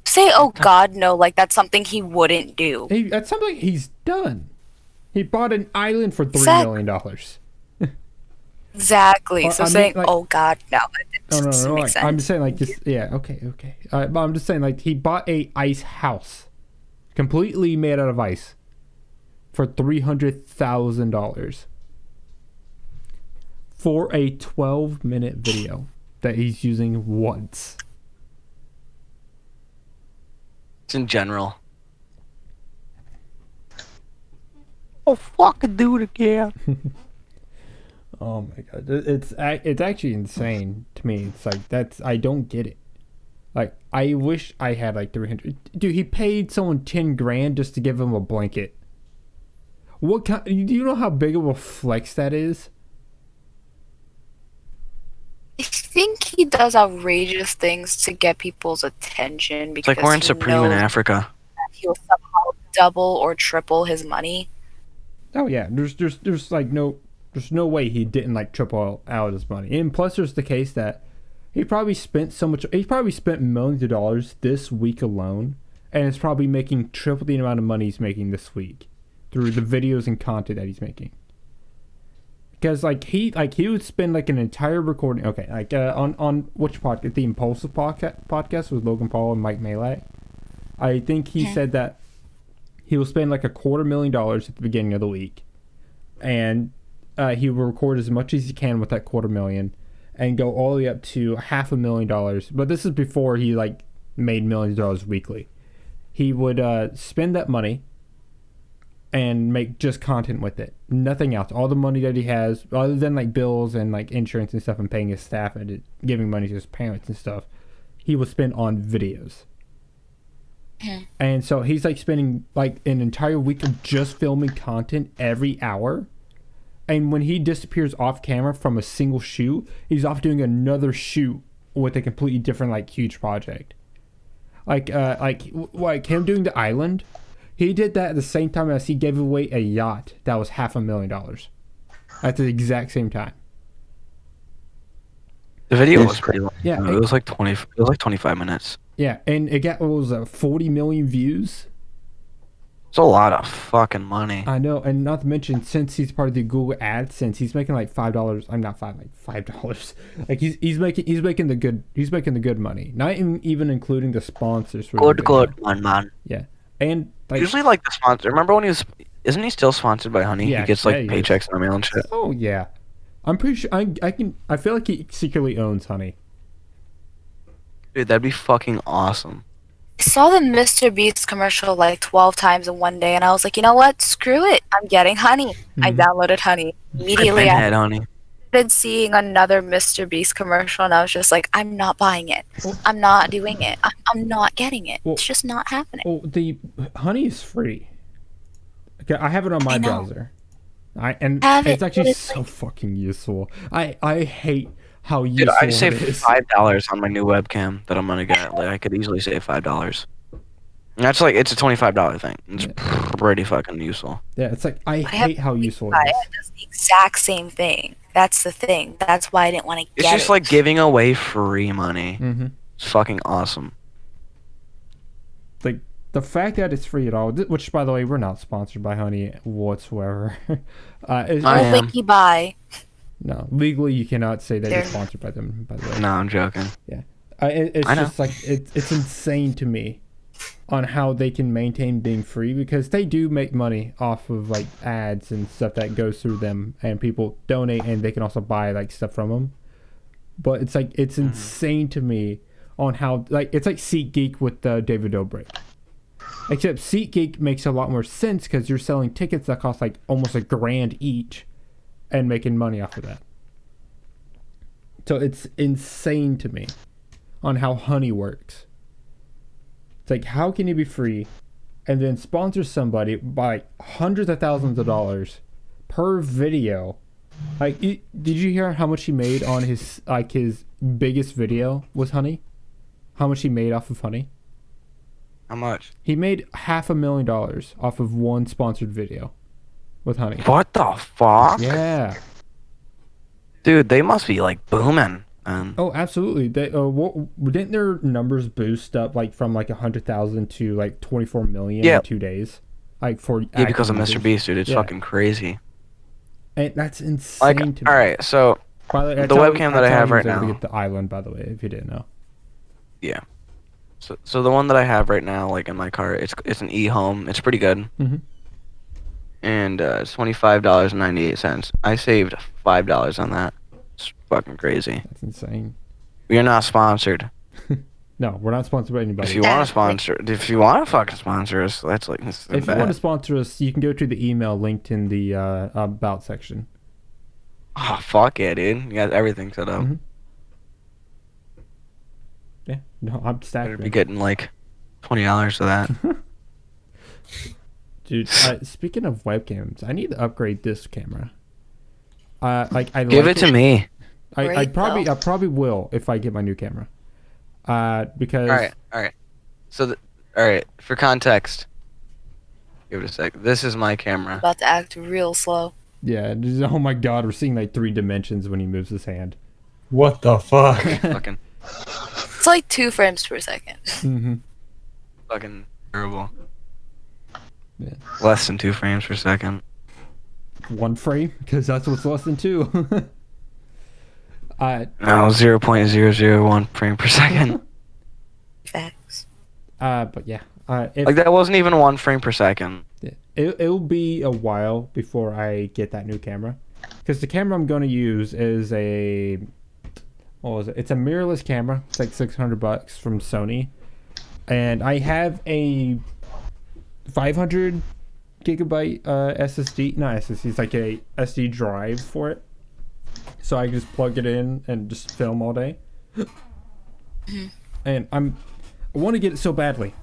Say oh god no, like that's something he wouldn't do. That's something he's done. He bought an island for $3 Exactly. million. Exactly. Well, So I mean, saying like- oh god no, it No, doesn't make like, sense. I'm just saying, like, just yeah, okay. But I'm just saying, like, he bought a ice house, completely made out of ice, for $300,000 for a 12-minute video that he's using once. It's in general. I'll fucking do it again. Oh my god, it's actually insane to me. It's like I don't get it. Like I wish I had like 300. Dude, he paid someone 10 grand just to give him a blanket. What kind? Do you know how big of a flex that is? I think he does outrageous things to get people's attention It's because like we're in he Supreme in knows Africa. he'll somehow double or triple his money. Oh yeah, there's like no way he didn't like triple out his money. And plus, there's the case that he probably spent millions of dollars this week alone, and is probably making triple the amount of money he's making this week through the videos and content that he's making. Because he would spend like an entire recording. Okay, like on which podcast? The Impulsive podcast with Logan Paul and Mike Malak. I think he said that he will spend like $250,000 at the beginning of the week, and he will record as much as he can with that $250,000, and go all the way up to $500,000. But this is before he like made millions of dollars weekly. He would spend that money and make just content with it, nothing else. All the money that he has, other than like bills and like insurance and stuff, and paying his staff and giving money to his parents and stuff, he will spend on videos. And so he's like spending like an entire week of just filming content every hour. And when he disappears off camera from a single shoot, he's off doing another shoot with a completely different like huge project. Like him doing the island. He did that at the same time as he gave away a yacht that was $500,000 at the exact same time. The video was pretty long. Yeah, It was like 25 minutes. Yeah, and it got 40 million views. It's a lot of fucking money. I know, and not to mention, since he's part of the Google AdSense, he's making like $5. I'm not $5. Like he's making the good money. Not even including the sponsors. For Good man. Yeah, and like, usually like the sponsor. Remember when isn't he still sponsored by Honey? Yeah, He gets like yeah, he paychecks in the mail and shit. oh yeah, I'm pretty sure I feel like he secretly owns Honey. Dude, that'd be fucking awesome. I saw the Mr. Beast commercial like 12 times in one day, and I was like, you know what? Screw it. I'm getting Honey. I downloaded Honey. Immediately Pinhead, I Honey. started seeing another Mr. Beast commercial, and I was just like, I'm not buying it. I'm not doing it. I'm not getting it. It's just not happening. Well, the Honey is free. Okay, I have it on my I know. browser. And Have it's it, actually but it's so fucking useful. I hate how Dude, useful I it saved is. $5 on my new webcam that I'm gonna get. Like, I could easily save $5. And that's like, it's a $25 thing. It's pretty fucking useful. Yeah, it's like I have hate how useful I it is. It does the exact same thing. That's the thing. That's why I didn't want to It's get just it. like giving away free money. Mm-hmm. It's fucking awesome. Like the fact that it's free at all, which by the way, we're not sponsored by Honey whatsoever. I No am. wiki buy. No, legally you cannot say that you're They're- sponsored by them. By the way, No, I'm joking. it's I know. just like it's insane to me on how they can maintain being free, because they do make money off of like ads and stuff that goes through them, and people donate and they can also buy like stuff from them. But it's like it's insane to me on how like it's like SeatGeek with David Dobrik. Except SeatGeek makes a lot more sense because you're selling tickets that cost like almost $1,000 each and making money off of that. So it's insane to me on how Honey works. It's like, how can you be free and then sponsor somebody by hundreds of thousands of dollars per video? Like, did you hear how much he made on his biggest video with Honey? How much he made off of Honey? How much? He made $500,000 off of one sponsored video with Honey. What the fuck? Yeah. Dude, they must be like booming. Oh, absolutely. They didn't their numbers boost up like from like 100,000 to like 24 million Yeah. in 2 days? Like for Yeah, because of active Mr. users. Beast, dude. It's Yeah. fucking crazy. And that's insane Like, to me. alright, so By the way, the that's how- webcam that I that's how have he was right able to now- get the island, by the way, if you didn't know. yeah. So the one that I have right now, like in my car, it's an e-home. It's pretty good. Mhm. And it's $25.98. I saved $5 on that. It's fucking crazy. That's insane. We are not sponsored. No, we're not sponsored by anybody. If you want to sponsor, if you want to fucking sponsor us, that's like. If you want to sponsor us, you can go to the email linked in the about section. Oh fuck yeah, dude! You got everything set up. Mhm. Yeah, no, I'm stacked. Better be man. getting like $20 for that. Dude, speaking of webcams, I need to upgrade this camera. Like I Give like it to me. I Great, probably will if I get my new camera. Because All right. So, all right. For context, give it a sec. This is my camera. About to act real slow. yeah, oh my god, we're seeing like 3 dimensions when he moves his hand. What the fuck? Fucking, It's like 2 frames per second. Mm-hmm. fucking terrible. Yeah. Less than 2 frames per second. 1 frame, because that's what's less than 2. No, 0.001 frame per second. Facts. But yeah, if, Like that wasn't even 1 frame per second. it'll be a while before I get that new camera, because the camera I'm going to use is a what was it? It's a mirrorless camera. It's like $600 from Sony, and I have a 500 gigabyte SSD. Not SSD. It's like a SD drive for it, so I can just plug it in and just film all day. And I want to get it so badly,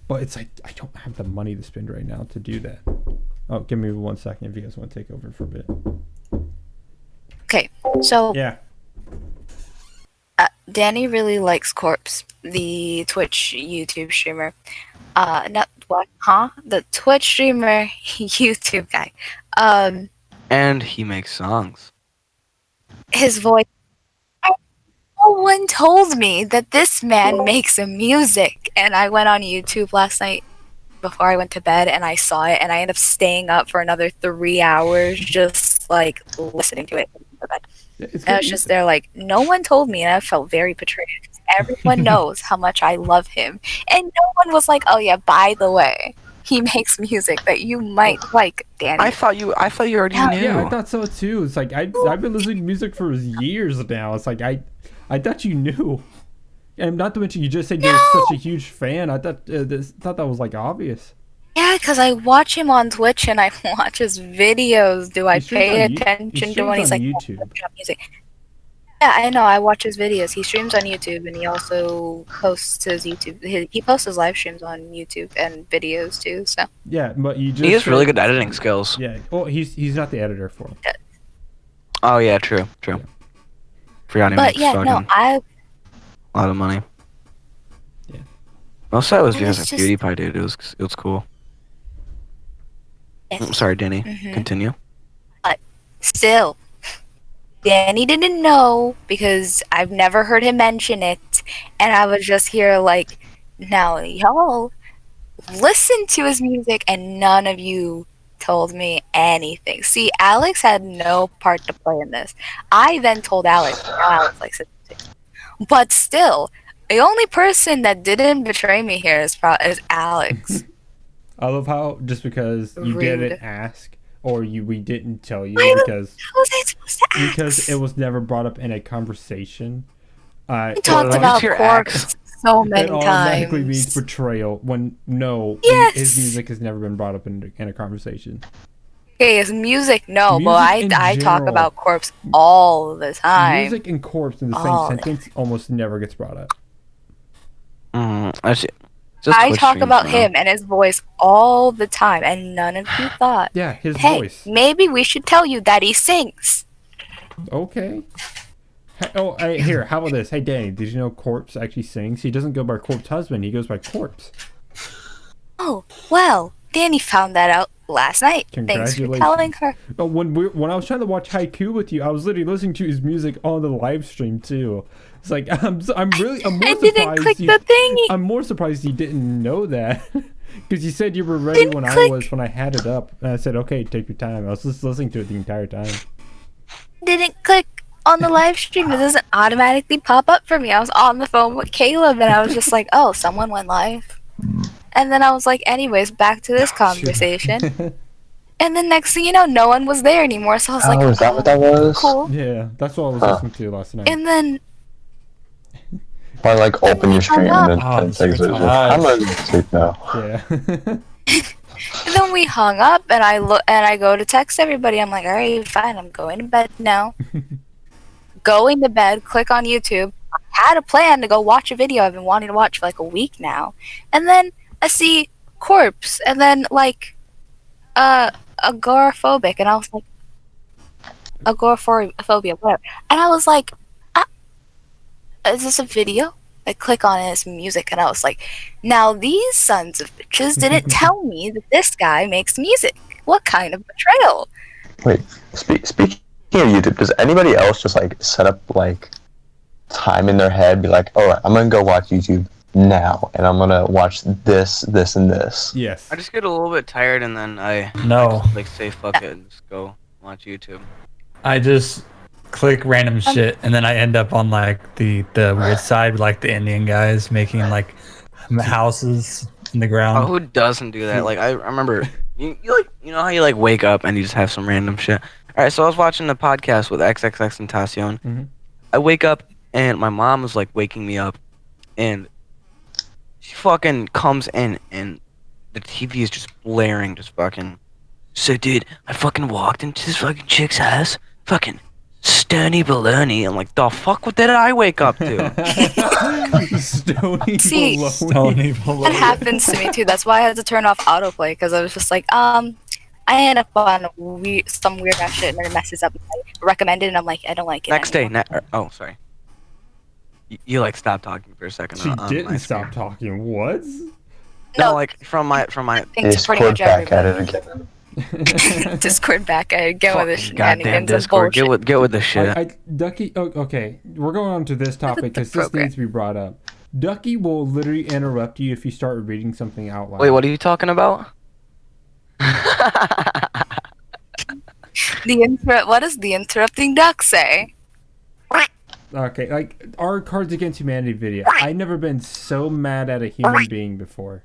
but it's like I don't have the money to spend right now to do that. Oh, give me 1 second if you guys want to take over for a bit. Okay, so Yeah. Danny really likes Corpse, the Twitch YouTube streamer. Not what? Huh? The Twitch streamer, YouTube guy. And he makes songs. His voice. No one told me that this man makes music, and I went on YouTube last night before I went to bed, and I saw it, and I ended up staying up for another 3 hours just like listening to it. It's And I was just there like, no one told me, and I felt very betrayed. Everyone knows how much I love him, and no one was like, oh yeah, by the way, he makes music that you might like, Danny. I thought you already Yeah, knew. Yeah, I thought so too. It's like I've been listening to music for years now. It's like I thought you knew, and not to mention you just said you're such a huge fan. I thought thought that was like obvious. Yeah, because I watch him on Twitch and I watch his videos. Do I He streams pay on attention to when he's like YouTube. "Oh, music? Yeah, I know. I watch his videos. He streams on YouTube and he also posts his YouTube. He posts his live streams on YouTube and videos too. So Yeah, but you just He has really said- good editing skills. Yeah. Well, he's not the editor for it. Oh yeah, true. Forgot he but makes yeah, fucking no, I a lot of money. Yeah. Most of that was And because it's of just- PewDiePie, dude. It was cool. yes. I'm sorry, Danny. Mhm. Continue. Still, Danny didn't know because I've never heard him mention it, and I was just here like, now y'all listen to his music, and none of you told me anything. See, Alex had no part to play in this. I then told Alex, now Alex likes it too. But still, the only person that didn't betray me here is Alex. I love how just because you Rude. didn't ask or we didn't tell you Why because How was I supposed to ask? because it was never brought up in a conversation. We talked Well, about it's your Corpse so many It automatically means times. betrayal when Yes. his music has never been brought up in a conversation. Okay, his music, no, Music but in I talk general. about Corpse all the time. Music and corpse in the Oh. same sentence almost never gets brought up. I see. Just I Twitch talk streams about now. him and his voice all the time, and none of you thought, Yeah, his hey, voice. maybe we should tell you that he sings. Okay. Oh, here. How about this? Hey, Danny, did you know Corpse actually sings? He doesn't go by Corpse Husband. He goes by Corpse. Oh, well, Danny found that out last night. Thanks for Congratulations. telling her. But when I was trying to watch Haiku with you, I was literally listening to his music on the live stream too. It's like I'm more I didn't surprised click you. the thingy. I'm more surprised you didn't know that because you said you were ready Didn't when I click. was when I had it up, and I said, "Okay, take your time." I was just listening to it the entire time. Didn't click on the live stream. It doesn't automatically pop up for me. I was on the phone with Caleb, and I was just like, oh, someone went live. And then I was like, anyways, back to this conversation. And then next thing you know, no one was there anymore. So I was like, Oh, is that what that was? cool. Yeah, that's what I was Huh. listening to last night. And then Or like open your screen and then Oh, 10 this seconds hurts later, my eyes. I'm gonna sleep now. Yeah. And then we hung up, and I go to text everybody. I'm like, all right, fine, I'm going to bed now. Going to bed, click on YouTube. I had a plan to go watch a video I've been wanting to watch for like a week now. And then I see corpse, and then like agoraphobic, and I was like, agoraphobia, whatever. And I was like, is this a video? I click on it, it's music, and I was like, now these sons of bitches didn't tell me that this guy makes music. What kind of betrayal? Wait, speaking of YouTube, does anybody else just like set up like time in their head, be like, alright, I'm gonna go watch YouTube now, and I'm gonna watch this, this, and this? Yes. I just get a little bit tired and then I No. like say fuck it and just go watch YouTube. I just click random shit, and then I end up on like the weird side, like the Indian guys making like houses in the Oh, ground. who doesn't do that? Like I remember, you know how you like wake up and you just have some random shit. All right, so I was watching the podcast with XXX and Tacion. Mhm. I wake up and my mom was like waking me up, and she fucking comes in and the TV is just blaring, just fucking. So dude, I fucking walked into this fucking chick's house, fucking Stony baloney. I'm like, the fuck? What did I wake up to? Stony See, baloney. Stony below. That happens to me too. That's why I had to turn off autoplay, because I was just like, I end up on some weird ass shit, and then it messes up. I recommend it, and I'm like, I don't like it. Next day, anymore. oh sorry. You like stopped talking for a second. She on my didn't screen. stop talking. What? No, like from my. Thanks pretty Discord much back at everybody. it again. Discord back again with the Fucking goddamn shenanigans and Discord. bullshit. Get with the shit. Ducky. Oh, okay, we're going on to this topic because this program. needs to be brought up. Ducky will literally interrupt you if you start reading something out loud. Wait, what are you talking about? What does the interrupting duck say? Okay, like our Cards Against Humanity video. I've never been so mad at a human being before.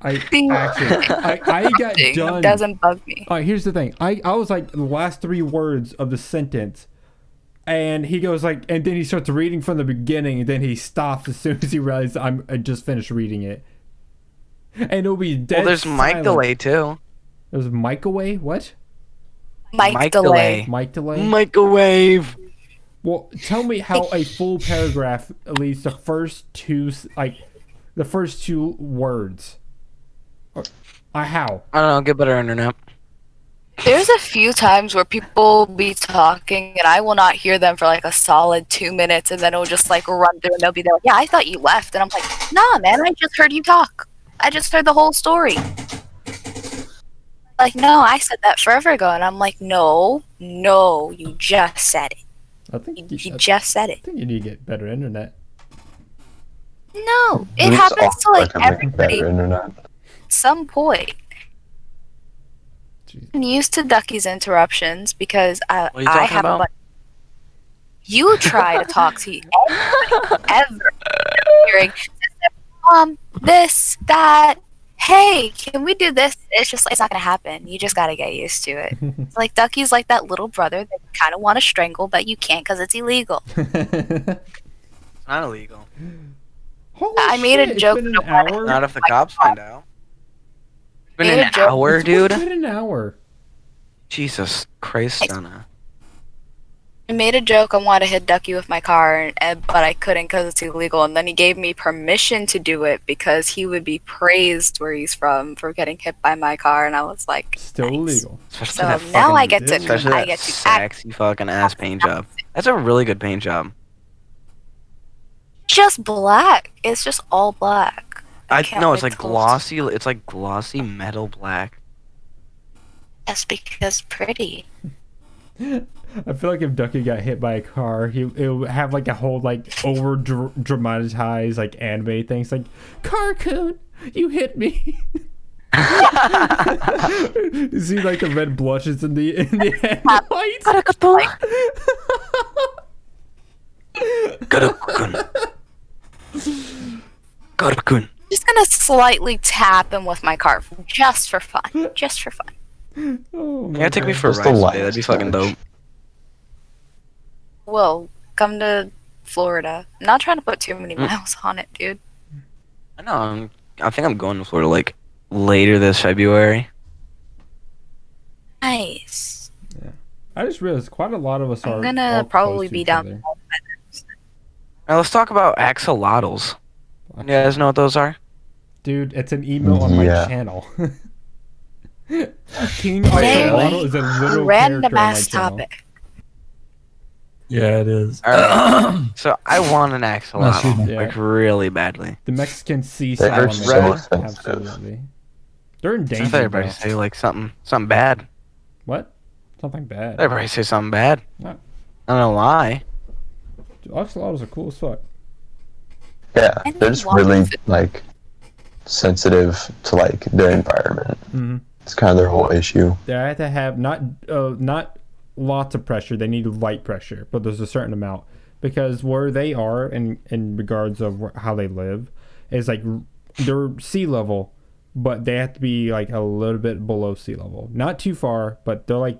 I got It done. doesn't bug me. All right, here's the thing. I was like the last 3 words of the sentence, and he goes like, and then he starts reading from the beginning, and then he stops as soon as he realizes I just finished reading it. And it'll be dead. Well, there's mic silent. delay too. There's mic away. What? Mic delay. Mic delay. Microwave. Well, tell me how a full paragraph leads the first two words. How? I don't know. Get better internet. There's a few times where people will be talking and I will not hear them for like a solid 2 minutes, and then it'll just like run through and they'll be there like, yeah, I thought you left. And I'm like, nah, man, I just heard you talk. I just heard the whole story. Like, no, I said that forever ago. And I'm like, no, you just said it. I think You just said it. I think you need to get better internet. No, it It's happens to like awkward make everybody better at internet. some point. Jeez. I'm used to Ducky's interruptions because What are you I talking have about? You try to talk to anybody ever hearing this, that, hey, can we do this? It's just it's not gonna happen. You just gotta get used to it. It's like Ducky's like that little brother that you kinda wanna strangle, but you can't because it's illegal. It's not illegal. Holy I made a shit, joke It's been that an I wanted- hour. Not if the cops find out. It's been Made a an joke. hour, It's dude. been an hour. Jesus Christ, Donna. I made a joke I wanted to hit Ducky with my car, but I couldn't because it's illegal. And then he gave me permission to do it because he would be praised where he's from for getting hit by my car. And I was like, Still nice. illegal. Especially So that now fucking, I get to especially I that get to act. sexy fucking ass paint job. That's a really good paint job. Just black. It's just all black. can't No, it's wait like till- glossy. It's like glossy metal black. That's because pretty. I feel like if Ducky got hit by a car, it would have like a whole like over dramatized like anime things like Carcoon, you hit me. You see like the red blushes in the headlights. Carcoon. Just gonna slightly tap him with my car just for fun. Just for fun. Oh my Yeah, take me God. for a Just ride the someday. That'd be last fucking touch. dope. Well, come to Florida. I'm not trying to put too many miles on it, dude. I know. I think I'm going to Florida like later this February. Nice. Yeah. I just realized quite a lot of us I'm are gonna all probably close to be each down. other. Now let's talk about axolotls. You guys know what those are? Dude, it's an email on my Yeah. channel. King Very Axolotl is a literal random character on my ass channel. topic. Yeah, it is. Alright. So I want an axolotl, excuse me. like really badly. The Mexican sea They are salamander. so sensitive. Absolutely. They're I thought endangered everybody though. say like something bad. What? Something bad. Everybody say something bad. What? I don't know why. Dude, axolotls are cool as fuck. Yeah, And they're just walk really food. like sensitive to like their environment. Mm-hmm. It's kind of their whole issue. They have to have not lots of pressure. They need light pressure, but there's a certain amount because where they are in regards of how they live is like they're sea level, but they have to be like a little bit below sea level, not too far, but they're like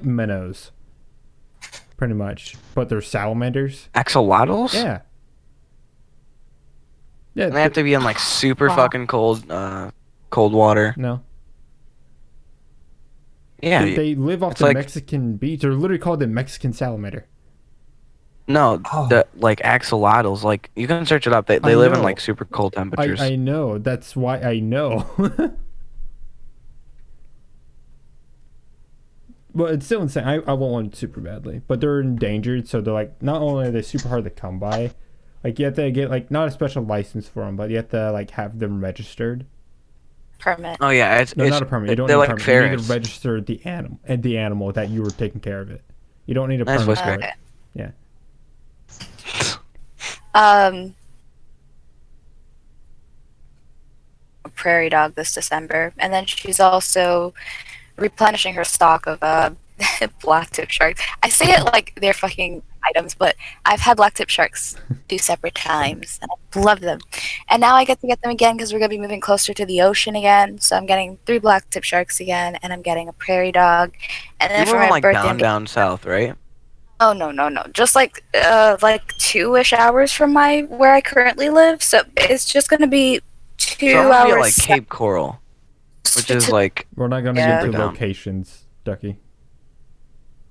minnows, pretty much. But they're salamanders. Axolotls? Yeah. Yeah. And they have to be in like super Wow. fucking cold water. No. Yeah. They live off it's the like- Mexican beach. They're literally called the Mexican salamander. No, Oh. the like axolotls, like you can search it up. They I live in know. like super cold temperatures. I know. That's why I know. But it's still insane. I want one super badly. But they're endangered, so they're like, not only are they super hard to come by, like you have to get like not a special license for them, but you have to like have them registered. Permit. Oh yeah, it's Not a permit. You don't they're need a like permit. You need ferrets. to register the animal that you were taking care of it. You don't need a Nice permit voice for crack. it. Yeah. A prairie dog this December, and then she's also replenishing her stock of black tip sharks. I say it like they're fucking items, but I've had black tip sharks 2 separate times, and I love them. And now I get to get them again because we're gonna be moving closer to the ocean again. So I'm getting 3 black tip sharks again, and I'm getting a prairie dog. And then You for were my like birthday, I'm down south, right? Oh no. Just like 2-ish hours from where I currently live. So it's just gonna be 2 So I'm gonna be at, hours like Cape Coral, which is like We're not going to Yeah. get to Down. locations, Ducky.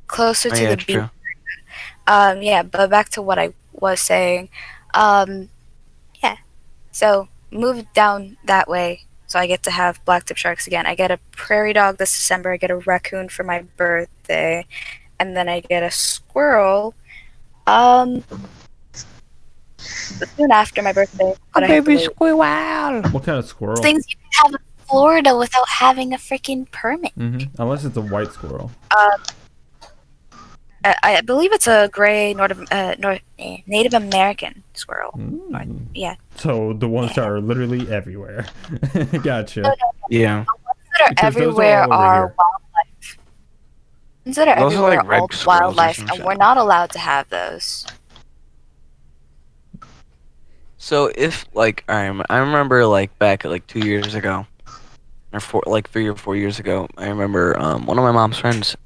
closer oh, to yeah, the it's beach. true. Yeah, but back to what I was saying. Yeah. So move down that way. So I get to have black tip sharks again. I get a prairie dog this December. I get a raccoon for my birthday, and then I get a squirrel. Soon after my birthday. But I have to wait. squirrel. What kind of squirrel? Things you can have in Florida without having a freaking permit. Unless it's a white squirrel. I believe it's a gray Native American squirrel. Mm. Yeah. So the ones that are literally everywhere. Gotcha. Yeah. That are Because those are everywhere all over are here. wildlife. Ones that are Those are everywhere like are red all squirrels or wildlife, some and shit. we're not allowed to have those. So if like I remember like back like 2 years ago, or 3 or 4 years ago, I remember one of my mom's friends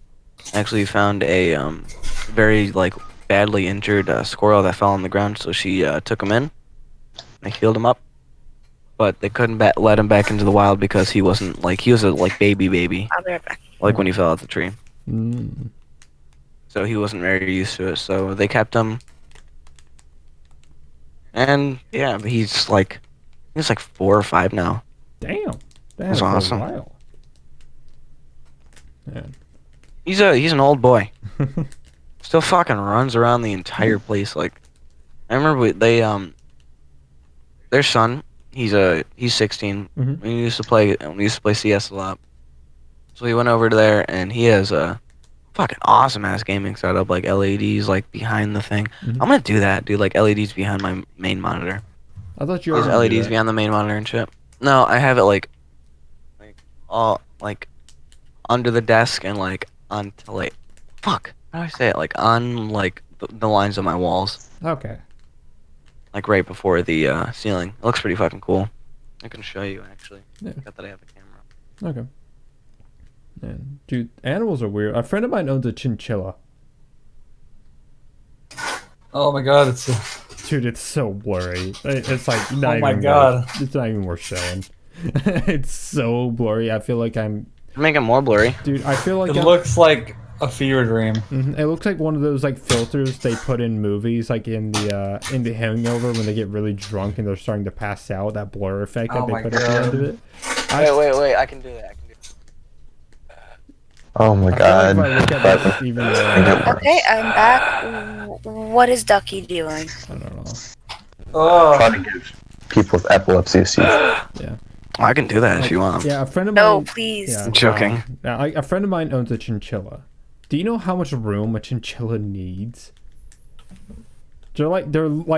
actually found a very like badly injured squirrel that fell on the ground. So she took him in, they healed him up, but they couldn't let him back into the wild because he was a like baby, I'll be right back. like when he fell out the tree. Mm. So he wasn't very used to it. So they kept him. And yeah, but he's like 4 or 5 now. Damn. That's That's awesome. a while. Man. He's an old boy. Still fucking runs around the entire place. Like I remember their son. He's 16. Mhm. We used to play CS a lot. So he went over to there and he has a fucking awesome ass gaming setup, like LEDs like behind the thing. Mhm. I'm gonna do that, dude. Like LEDs behind my main monitor. I thought you There's already did LEDs that. behind the main monitor and shit. No, I have it like all like under the desk and like onto like fuck. How do I say it? Like on like the lines of my walls, Okay. like right before the ceiling. It looks pretty fucking cool. I can show you actually. Yeah. Forgot that I have a camera. Okay. Man, dude, animals are weird. A friend of mine owns a chinchilla. Oh my god, it's Dude, it's so blurry. It's like not Oh my even God. it's not even worth showing. It's so blurry. I feel like I'm, Make it more blurry. dude. I feel like it I'm, looks like a fever dream. It looks like one of those like filters they put in movies, like in the Hangover when they get really drunk and they're starting to pass out. That blur effect that Oh they my put at the end God. of it. Wait. I can do that. Oh my I god. feel like if I look at But that even more, I get worse. Okay, I'm back. What is Ducky doing? I don't know. Oh, Trying to give people with epilepsy a seizure. Yeah. I can do that if you want. Yeah, a friend of No, mine. please. Yeah, I'm joking. Now, a friend of mine owns a chinchilla. Do you know how much room a chinchilla needs? They're like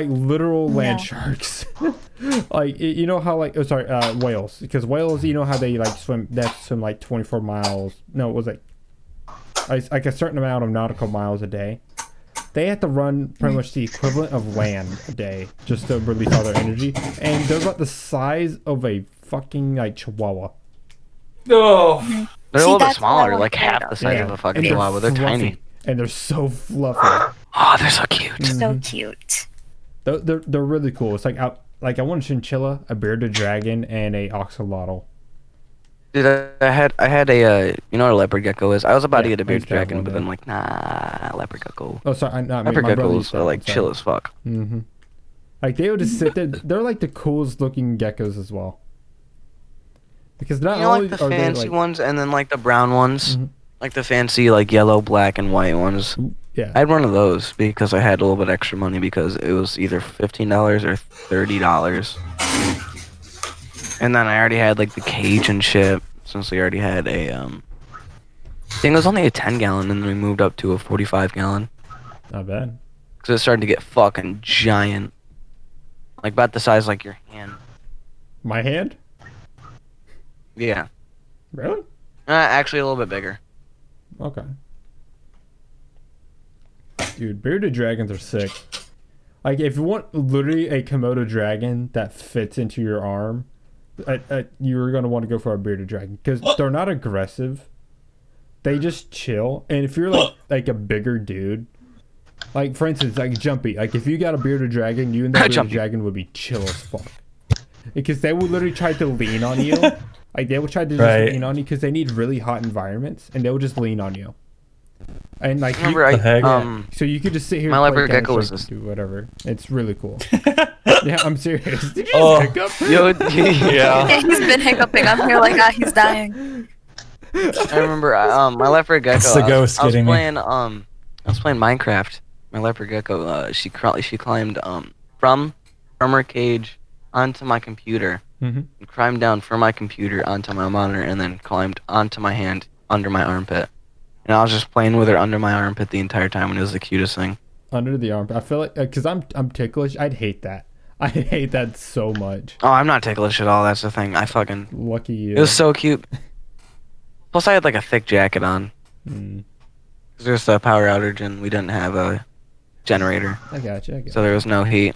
literal land sharks. Like you know how like whales, because whales, you know how they like swim. They have to swim like 24 miles. No, it was like a certain amount of nautical miles a day. They have to run pretty much the equivalent of land a day just to release all their energy, and they're about the size of a fucking like chihuahua. no. They're See, a little bit that's what I smaller, wanted like to half know. the size Yeah. of a fucking And they're chihuahua. They're fluffy, tiny. and they're so fluffy. Oh, they're so cute. So cute. They're really cool. It's like I want a chinchilla, a bearded dragon, and a axolotl. Dude, I had a you know what a leopard gecko is? I was about to Yeah, get a I bearded used to have dragon, one but day. then like nah, leopard gecko. Oh, sorry, not me. Leopard My brother used geckos to are have like one, sorry. chill as fuck. Mm-hmm. Like they would just sit there. They're like the coolest looking geckos as well. Because not You know, only like the are they fancy like, ones, and then like the brown ones, Mhm. like the fancy like yellow, black, and white ones. yeah, I had one of those because I had a little bit extra money because it was either $15 or $30. And then I already had like the cage and shit since we already had a I think it was only a 10-gallon, and then we moved up to a 45-gallon not bad. because it started to get fucking giant, like about the size like your hand. My hand? Yeah, Really? actually a little bit bigger. Okay. Dude, bearded dragons are sick. Like if you want literally a Komodo dragon that fits into your arm, you're gonna want to go for a bearded dragon because they're not aggressive. They just chill, and if you're like a bigger dude, like for instance, like Jumpy, like if you got a bearded dragon, you and that bearded Jumpy. dragon would be chill as fuck. Because they would literally try to lean on you, like they would try to just Right. lean on you because they need really hot environments, and they would just lean on you. And like you, Remember, the heck? so you could just sit here. My and play leopard gecko was Counter-Strike, this- do whatever. It's really cool. Yeah, I'm serious. Did you Oh. just hiccup? Yo, Yeah. Yeah, he's been hiccuping. I'm here like, he's dying. I remember my leopard gecko. It's the ghost I was getting me. playing I was playing Minecraft. My leopard gecko she climbed from her cage onto my computer, Mhm. and climbed down from my computer onto my monitor, and then climbed onto my hand under my armpit. And I was just playing with her under my armpit the entire time, and it was the cutest thing. Under the arm. I feel like because I'm ticklish. I'd hate that. I hate that so much. Oh, I'm not ticklish at all. That's the thing. I fucking. Lucky you. It was so cute. Plus, I had like a thick jacket on. Mm, 'Cause there was a power outage, and we didn't have a generator, I got you. so there was no heat.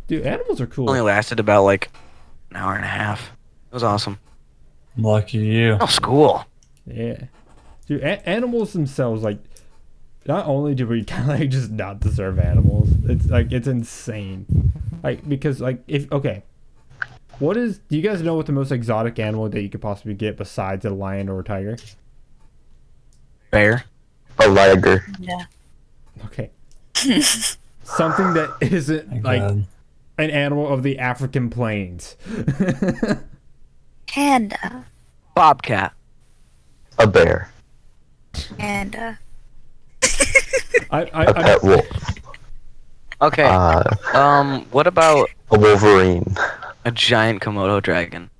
Dude, animals are cool. Only lasted about like an hour and a half. It was awesome. Lucky you. Oh, school. Yeah. Dude, animals themselves, like, not only do we kind of like just not deserve animals, it's like it's insane. Like because like if okay, do you guys know what the most exotic animal that you could possibly get besides a lion or a tiger? Bear. A liger. Yeah. Okay. Something that isn't My like God. an animal of the African plains. Panda. Bobcat. A bear. Panda. I A pet wolf. Okay. What about A wolverine. a giant Komodo dragon?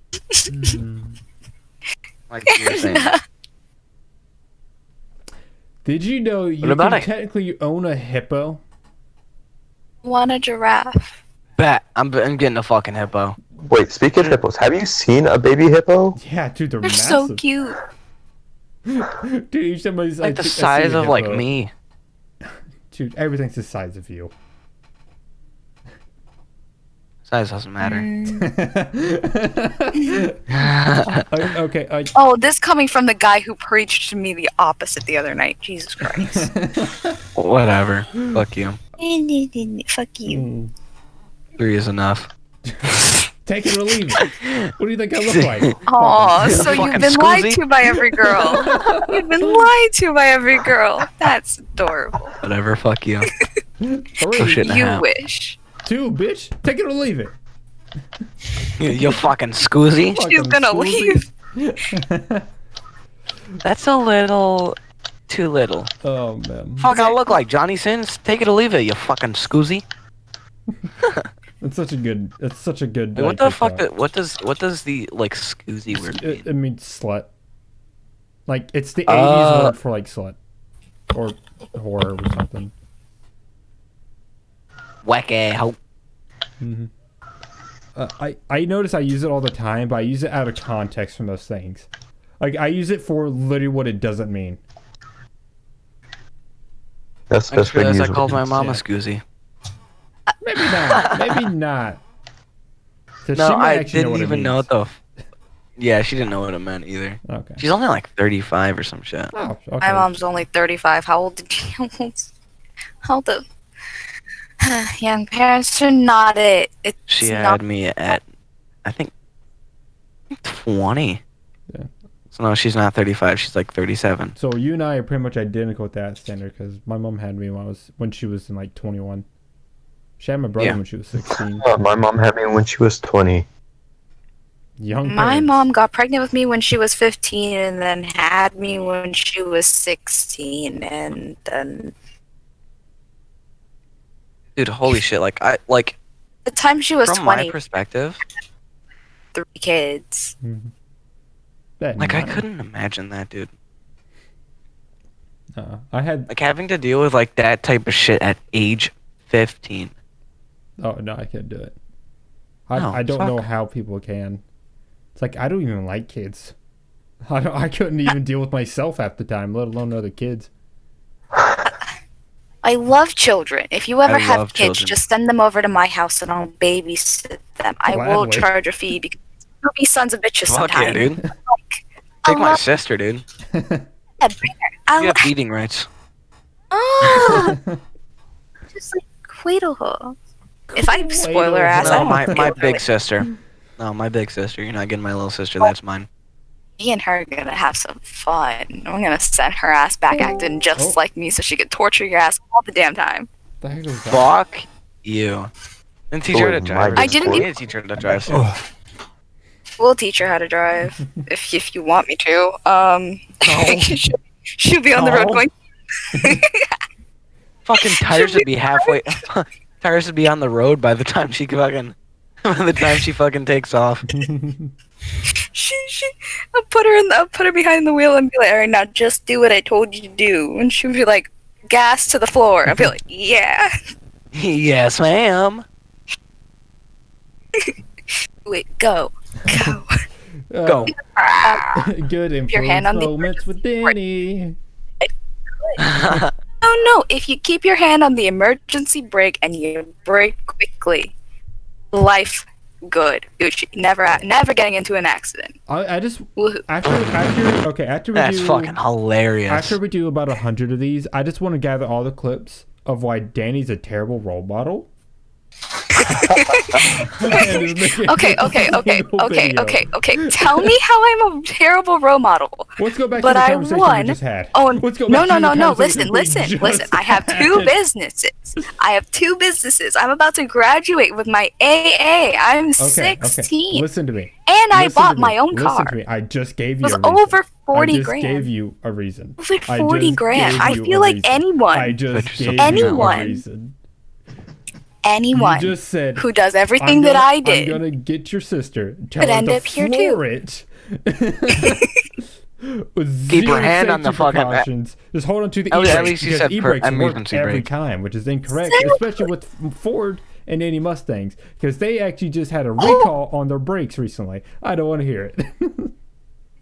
Like you're saying. Did you know you about can a- technically own a hippo? Want a giraffe. Bet. I'm getting a fucking hippo. Wait, speaking of hippos, have you seen a baby hippo? Yeah, dude, they're They're massive. so cute. Dude, each time Like the size of like me. Dude, everything's the size of you. Size doesn't matter. Okay. Oh, this coming from the guy who preached to me the opposite the other night. Jesus Christ. Whatever. Fuck you. Fuck you. 3 is enough. Take it or leave it. What do you think I look like? Aw, so you've Fucking been lied Scoozy. to by every girl. You've been lied to by every girl. That's adorable. Whatever. Fuck you. 3. Oh, shit. You Nah. wish. 2, bitch. Take it or leave it. You fucking Scoozy. She's Fucking gonna Scoozy. leave. That's a little too little. Oh man. Fuck, I look like Johnny Sins. Take it or leave it, you fucking Scoozy. It's such a good. It's such a good. Wait, what like, the fuck? TikTok. What does the like Scoozy word mean? It means slut. Like it's the 80s word for like slut or whore or something. Wacky hoe. hmm I notice I use it all the time, but I use it out of context from those things. Like I use it for literally what it doesn't mean. That's I just what realized I usually called my means. mom a Yeah. Scoozy. Maybe not. Maybe not. 'Cause No, she might I actually didn't what it even know means. what the. Yeah, she didn't know what it meant either. Okay. She's only like 35 or some shit. Oh, okay. My mom's only 35. How old did you? How old? Young parents are not it. It's She not. had me at, I think 20. Yeah. So no, she's not 35. She's like 37. So you and I are pretty much identical with that standard because my mom had me when she was in like 21. She had my brother Yeah. when she was 16. My mom had me when she was 20. Young. My parents. mom got pregnant with me when she was 15 and then had me when she was 16 and then Dude, holy shit! Like the time she was from 20, my perspective, 3 kids. Mhm. That like I nine. couldn't imagine that, dude. I had. Like having to deal with like that type of shit at age 15. Oh no, I can't do it. No, I don't know fuck. how people can. It's like I don't even like kids. I couldn't even deal with myself half the time, let alone other kids. I love children. If you ever I have love kids, children. just send them over to my house and I'll babysit them. I will Gladly. charge a fee because you'll be sons of bitches Fuck yeah, sometimes. dude. I Take my love sister, dude. that bear. You have eating rights. Oh, just like wheedle her. If I spoil her ass, I No, don't my deal with big it. sister. No, my big sister. You're not getting my little sister. That's mine. Me and her are gonna have some fun. I'm gonna send her ass back acting just Oh. like me so she could torture your ass all the damn time. The heck was that? Fuck you. And teach her to Oh, drive. my I didn't I even- need to teach her to drive. We'll teach her how to drive if you want me to. She'll be on the road No. going. Fucking tires would be halfway. Tires would be on the road by the time she fucking. By the time she fucking takes off. I'll put her behind the wheel and be like, all right, now just do what I told you to do, and she'll be like, gas to the floor. I'll be like, yeah. Yes, ma'am. Wait, go. Go. Good your hand influence on the moments with Danny. Oh no, if you keep your hand on the emergency brake and you brake quickly, life good. Gucci. Never getting into an accident. I just Woohoo. after we That's do fucking hilarious. after we do about 100 of these, I just want to gather all the clips of why Danny's a terrible role model. Okay. Tell me how I'm a terrible role model. Let's go back But to the I conversation won. we just had. Oh Let's go no! back to the Listen. conversation we just I have 2 had. businesses. I'm about to graduate with my AA. I'm Okay. 16, Listen to me. and I Listen bought to my me. own Listen car. to me. I just gave It you was a reason. over 40 I just grand. gave you a reason. Over I 40 just grand. gave I you feel a like reason. anyone. I just Put gave yourself you Anyone. a reason. Anyone You just said who does everything that I did. I'm gonna get your sister. Tell Could her end to up here, floor it. With Keep your zero hand on the safety fucking- precautions. Just hold on to the At e-brakes least you because said e-brakes work emergency every brake. time, which is incorrect, Exactly. especially with Ford and any Mustangs, because they actually just had a recall on their brakes recently. I don't want to hear it.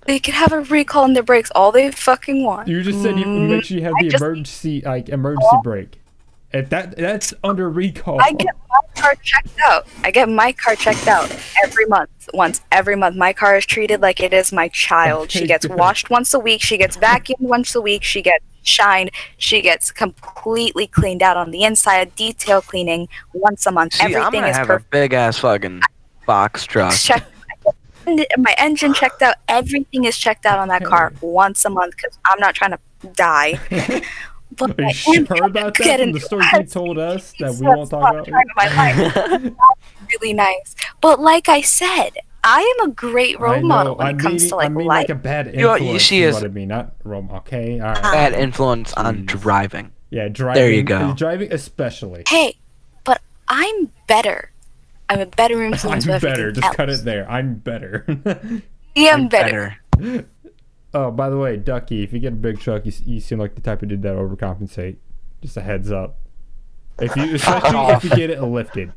They could have a recall on their brakes all they fucking want. You just said you make sure you have I the just- emergency brake. If that's under recall. I get my car checked out. I get my car checked out every month. Once every month, my car is treated like it is my child. Okay, She gets good. washed once a week. She gets vacuumed once a week. She gets shined. She gets completely cleaned out on the inside. Detail cleaning once a month. See, I'm Everything gonna is have perfect. a big ass fucking box truck. Checked. My engine checked out. Everything is checked out on that car once a month because I'm not trying to die. But Are you I am sure trying about to that get from into the stories you told us that we won't talk about? time of my life. That's really nice. But like I said, I am a great I role know. model when it comes to I like mean life. like a bad You know, influence she is is- what I mean, not role model. Okay, all right. Bad influence on Jeez. driving. Yeah, driving. There you go. Driving especially. Hey, but I'm better. I'm a better influence. I'm with better. everything Just cut else. it there. I'm better. I am I'm better. Oh, by the way, Ducky, if you get a big truck, you seem like the type of dude that overcompensate. Just a heads up. Especially if you get it lifted.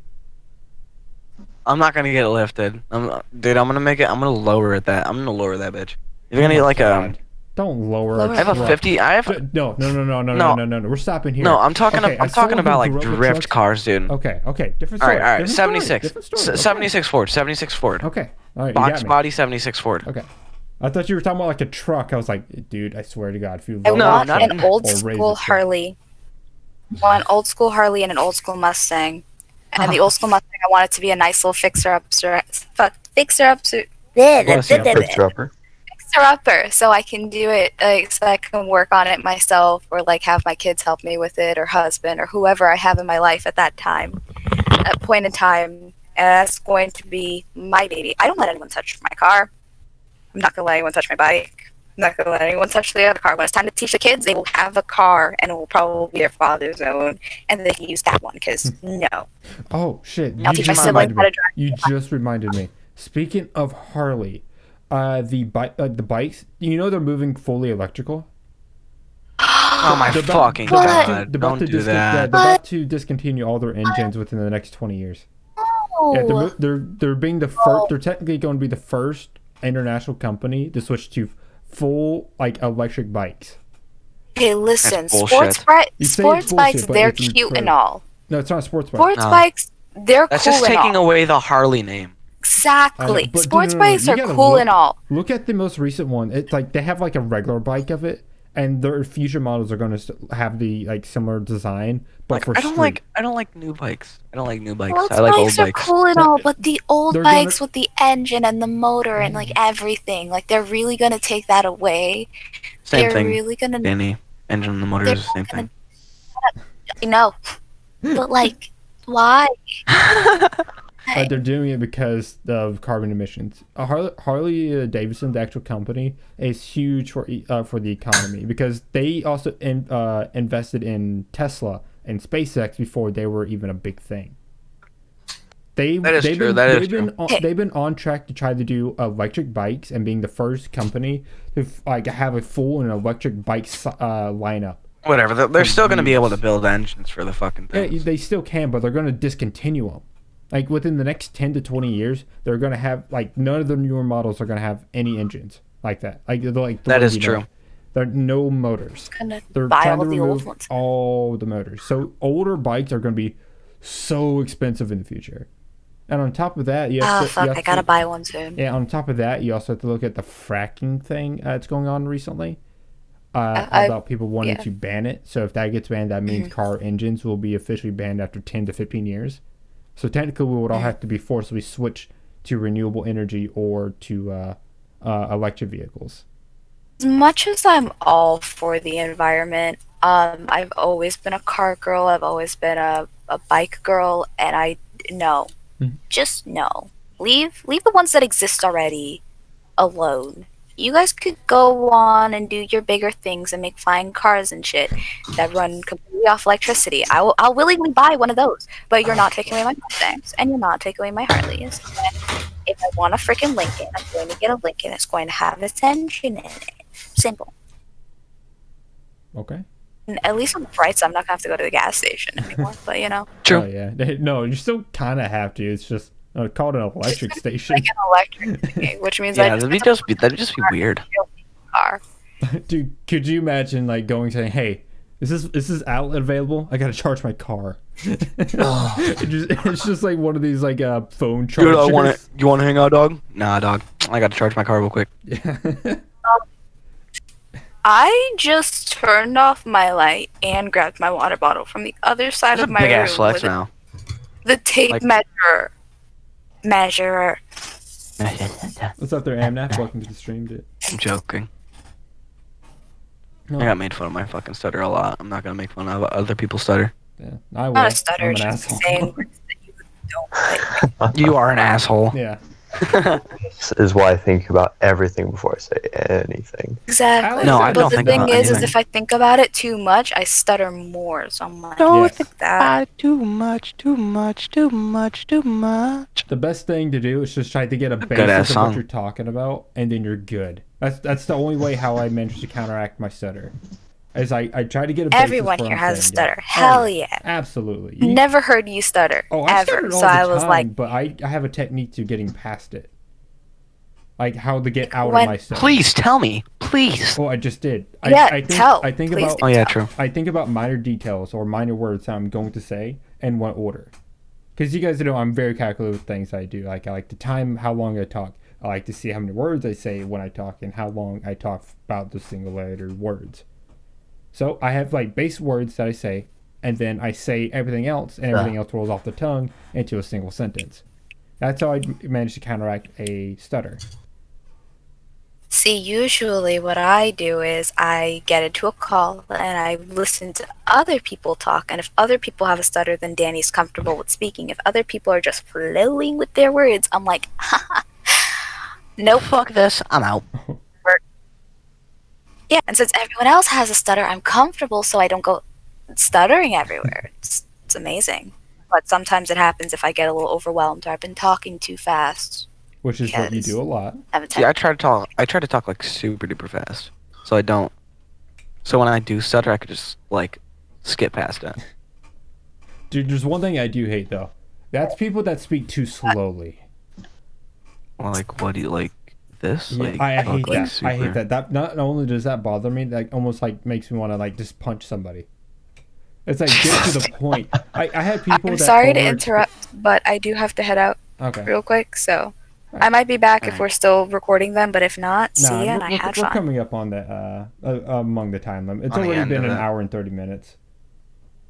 I'm not gonna get it lifted. Dude, I'm gonna make it. I'm gonna lower that. I'm gonna lower that bitch. You're gonna get like God. Don't lower. Lower a I have a truck. 50. I have. No. No. We're stopping here. No, I'm talking. Okay, I'm as someone talking who about like grew up with drift trucks- cars, dude. Okay. Different All story. right. Different 76. Story. Different story. 76 Ford. 76 Ford. Okay. All right. You Box got me. body 76 Ford. Okay. I thought you were talking about like a truck. I was like, dude, I swear to God, if you I lower No, want a not- truck an old or raise school a truck- Harley. I want an old school Harley and an old school Mustang. And the old school Mustang, I want it to be a nice little fixer-upper. Bless you. Picture upper. Fixer-upper, so I can do it, like, so I can work on it myself, or like have my kids help me with it, or husband, or whoever I have in my life at that time, at that point in time. And that's going to be my baby. I don't let anyone touch my car. I'm not gonna let anyone touch my bike. I'm not gonna let anyone touch the other car. When it's time to teach the kids, they will have a car, and it will probably be their father's own, and they can use that one. Because no, Oh shit! I'll You teach my just sibling reminded how me. to drive. You just reminded me. Speaking of Harley, the bikes. You know they're moving fully electrical. Oh my They're fucking What? god! Don't do that. They're about to discontinue all their engines within the next 20 years. Yeah, Oh, they're being the first. They're technically going to be the first international company to switch to full like electric bikes. hey, listen, That's bullshit. You say sports it's bikes, bullshit, but they're it's cute and incredible. all. No, it's not a sports bike. Sports No. bikes, they're That's cool just and taking all. away the Harley name. Exactly. But Sports no, bikes you are gotta cool look- and all. Look at the most recent one. It's like they have like a regular bike of it, and their future models are going to have the like similar design, but for I don't street. like new bikes. I don't like new bikes. Sports I like old bikes are bikes. cool and all, but the old They're bikes gonna- with the engine and the motor and like everything, like they're really gonna take that away. Same They're thing, really gonna. Danny. Engine and the motor They're is the same gonna- thing. I know, but like, why? They're doing it because of carbon emissions. Harley Davidson, the actual company, is huge for the economy because they also invested in Tesla and SpaceX before they were even a big thing. That is true. That is true. They've been on track to try to do electric bikes and being the first company to like have a full and electric bike lineup. Whatever. They're still gonna be able to build engines for the fucking Yeah, things. they still can, but they're going to discontinue them. Like within the next 10 to 20 years, they're going to have like none of the newer models are going to have any engines like that. Like That is true. There are no motors. Gonna They're buy trying all to the old remove ones. all the motors. So older bikes are going to be so expensive in the future. And on top of that, you have Ah, to, you fuck! have I gotta to- buy one soon. Yeah, on top of that, you also have to look at the fracking thing that's going on recently. I- About people wanting yeah. to ban it. So if that gets banned, that means car engines will be officially banned after 10 to 15 years. So technically, we would all have to be forcibly switched to renewable energy or to electric vehicles. As much as I'm all for the environment, I've always been a car girl. I've always been a bike girl, and I no, just no. Leave the ones that exist already alone. You guys could go on and do your bigger things and make flying cars and shit that run completely off electricity. I'll willingly buy one of those, but you're not taking away my Mustangs, and you're not taking away my Harleys. And if I want a freaking Lincoln, I'm going to get a Lincoln. It's going to have its engine in it. Simple. Okay. And at least on the bright side, I'm not gonna have to go to the gas station anymore. But you know, True. Oh, yeah. No, you still kind of have to. It's just called an electric station. like an electric thing, which means Yeah, I that'd just be weird. car. Dude, could you imagine like going saying, "Hey, is this outlet available? I gotta charge my car." It's just like one of these like phone Dude, chargers. you want to hang out, dog? Nah, dog. I got to charge my car real quick. I just turned off my light and grabbed my water bottle from the other side That's of a my big room ass flex with now. the tape Like- measurer. What's up there, Amnap? Welcome to the stream, dude. I'm joking. No. I got made fun of my fucking stutter a lot. I'm not gonna make fun of other people's stutter. Yeah, I will. Not a stutter, I'm an just asshole. saying words that you don't like. You are an asshole. Yeah. This is why I think about everything before I say anything. Exactly. No, I but don't the think thing about is anything. if I think about it too much, I stutter more. So I'm like, Don't fuck that. Too much. The best thing to do is just try to get a good-ass basis of what song. you're talking about, and then you're good. That's the only way how I manage to counteract my stutter. Is I try to get a basis Everyone where here I'm has a saying, stutter. yeah. Hell Oh, yeah. Absolutely. Never heard you stutter. Oh, I ever. stuttered all So the I was time, like, but I have a technique to getting past it. Like how to get out When- of my stutter. Please tell me. Please. Oh, I just did. tell. I think Please about. do. Oh yeah, true. I think about minor details or minor words that I'm going to say and what order. Because you guys know I'm very calculated with things I do. Like I like to time how long I talk. I like to see how many words I say when I talk and how long I talk about the single letter words. So I have like base words that I say, and then I say everything else, and everything else rolls off the tongue into a single sentence. That's how I manage to counteract a stutter. see, usually what I do is I get into a call and I listen to other people talk. And if other people have a stutter, then Danny's comfortable with speaking. If other people are just flowing with their words, I'm like, nope. Fuck this. I'm out. Yeah, and since everyone else has a stutter, I'm comfortable so I don't go stuttering everywhere. It's amazing. But sometimes it happens if I get a little overwhelmed or I've been talking too fast. Which is what you Yes. do a lot. I haven't See, I try to talk like super duper fast, so I don't. So when I do stutter, I could just like skip past it. Dude, there's one thing I do hate though. That's people that speak too slowly. Like, what do you like? This? Yeah, Like, I talk, hate like, that. super- I hate that. That not only does that bother me, that almost like makes me want to like just punch somebody. It's like get to the point. I had people. I'm that sorry to over- interrupt, but I do have to head out Okay. real quick, so I might be back if Alright. we're still recording them, but if not, see Nah, ya, and I had we're fun. coming up on the among the time limit. It's On the already end been of an it. hour and 30 minutes.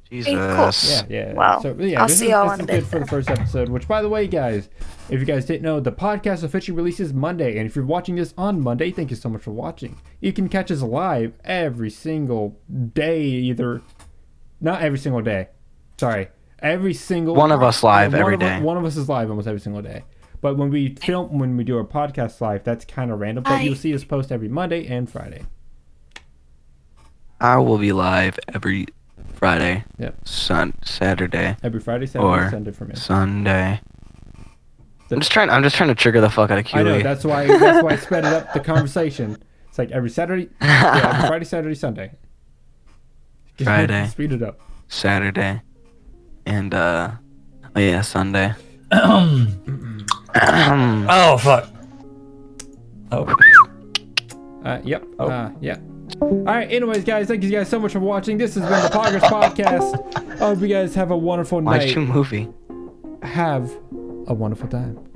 Jesus. cool. Yeah. Well, so yeah, I'll this see is, y'all this in a is bit good for the then. first episode. Which, by the way, guys, if you guys didn't know, the podcast officially releases Monday, and if you're watching this on Monday, thank you so much for watching. You can catch us live every single day, not every single day. Sorry, every single One of us live one every of day. One of us is live almost every single day. But when we do our podcast live, that's kind of random. But Hi. you'll see us post every Monday and Friday. I will be live every Friday, Yep. Saturday, Every Friday, Saturday, or Sunday for me. Sunday. I'm just trying to trigger the fuck out of QLyee. I know that's why I sped it up the conversation. It's like every Saturday, every Friday, Saturday, Sunday. Just Friday. speed it up. Saturday, and Sunday. Oh fuck. Oh. Yep. Yeah. All right. Anyways, guys, thank you guys so much for watching. This has been the Poggers Podcast. I hope you guys have a wonderful Watch night. a movie. Have a wonderful time.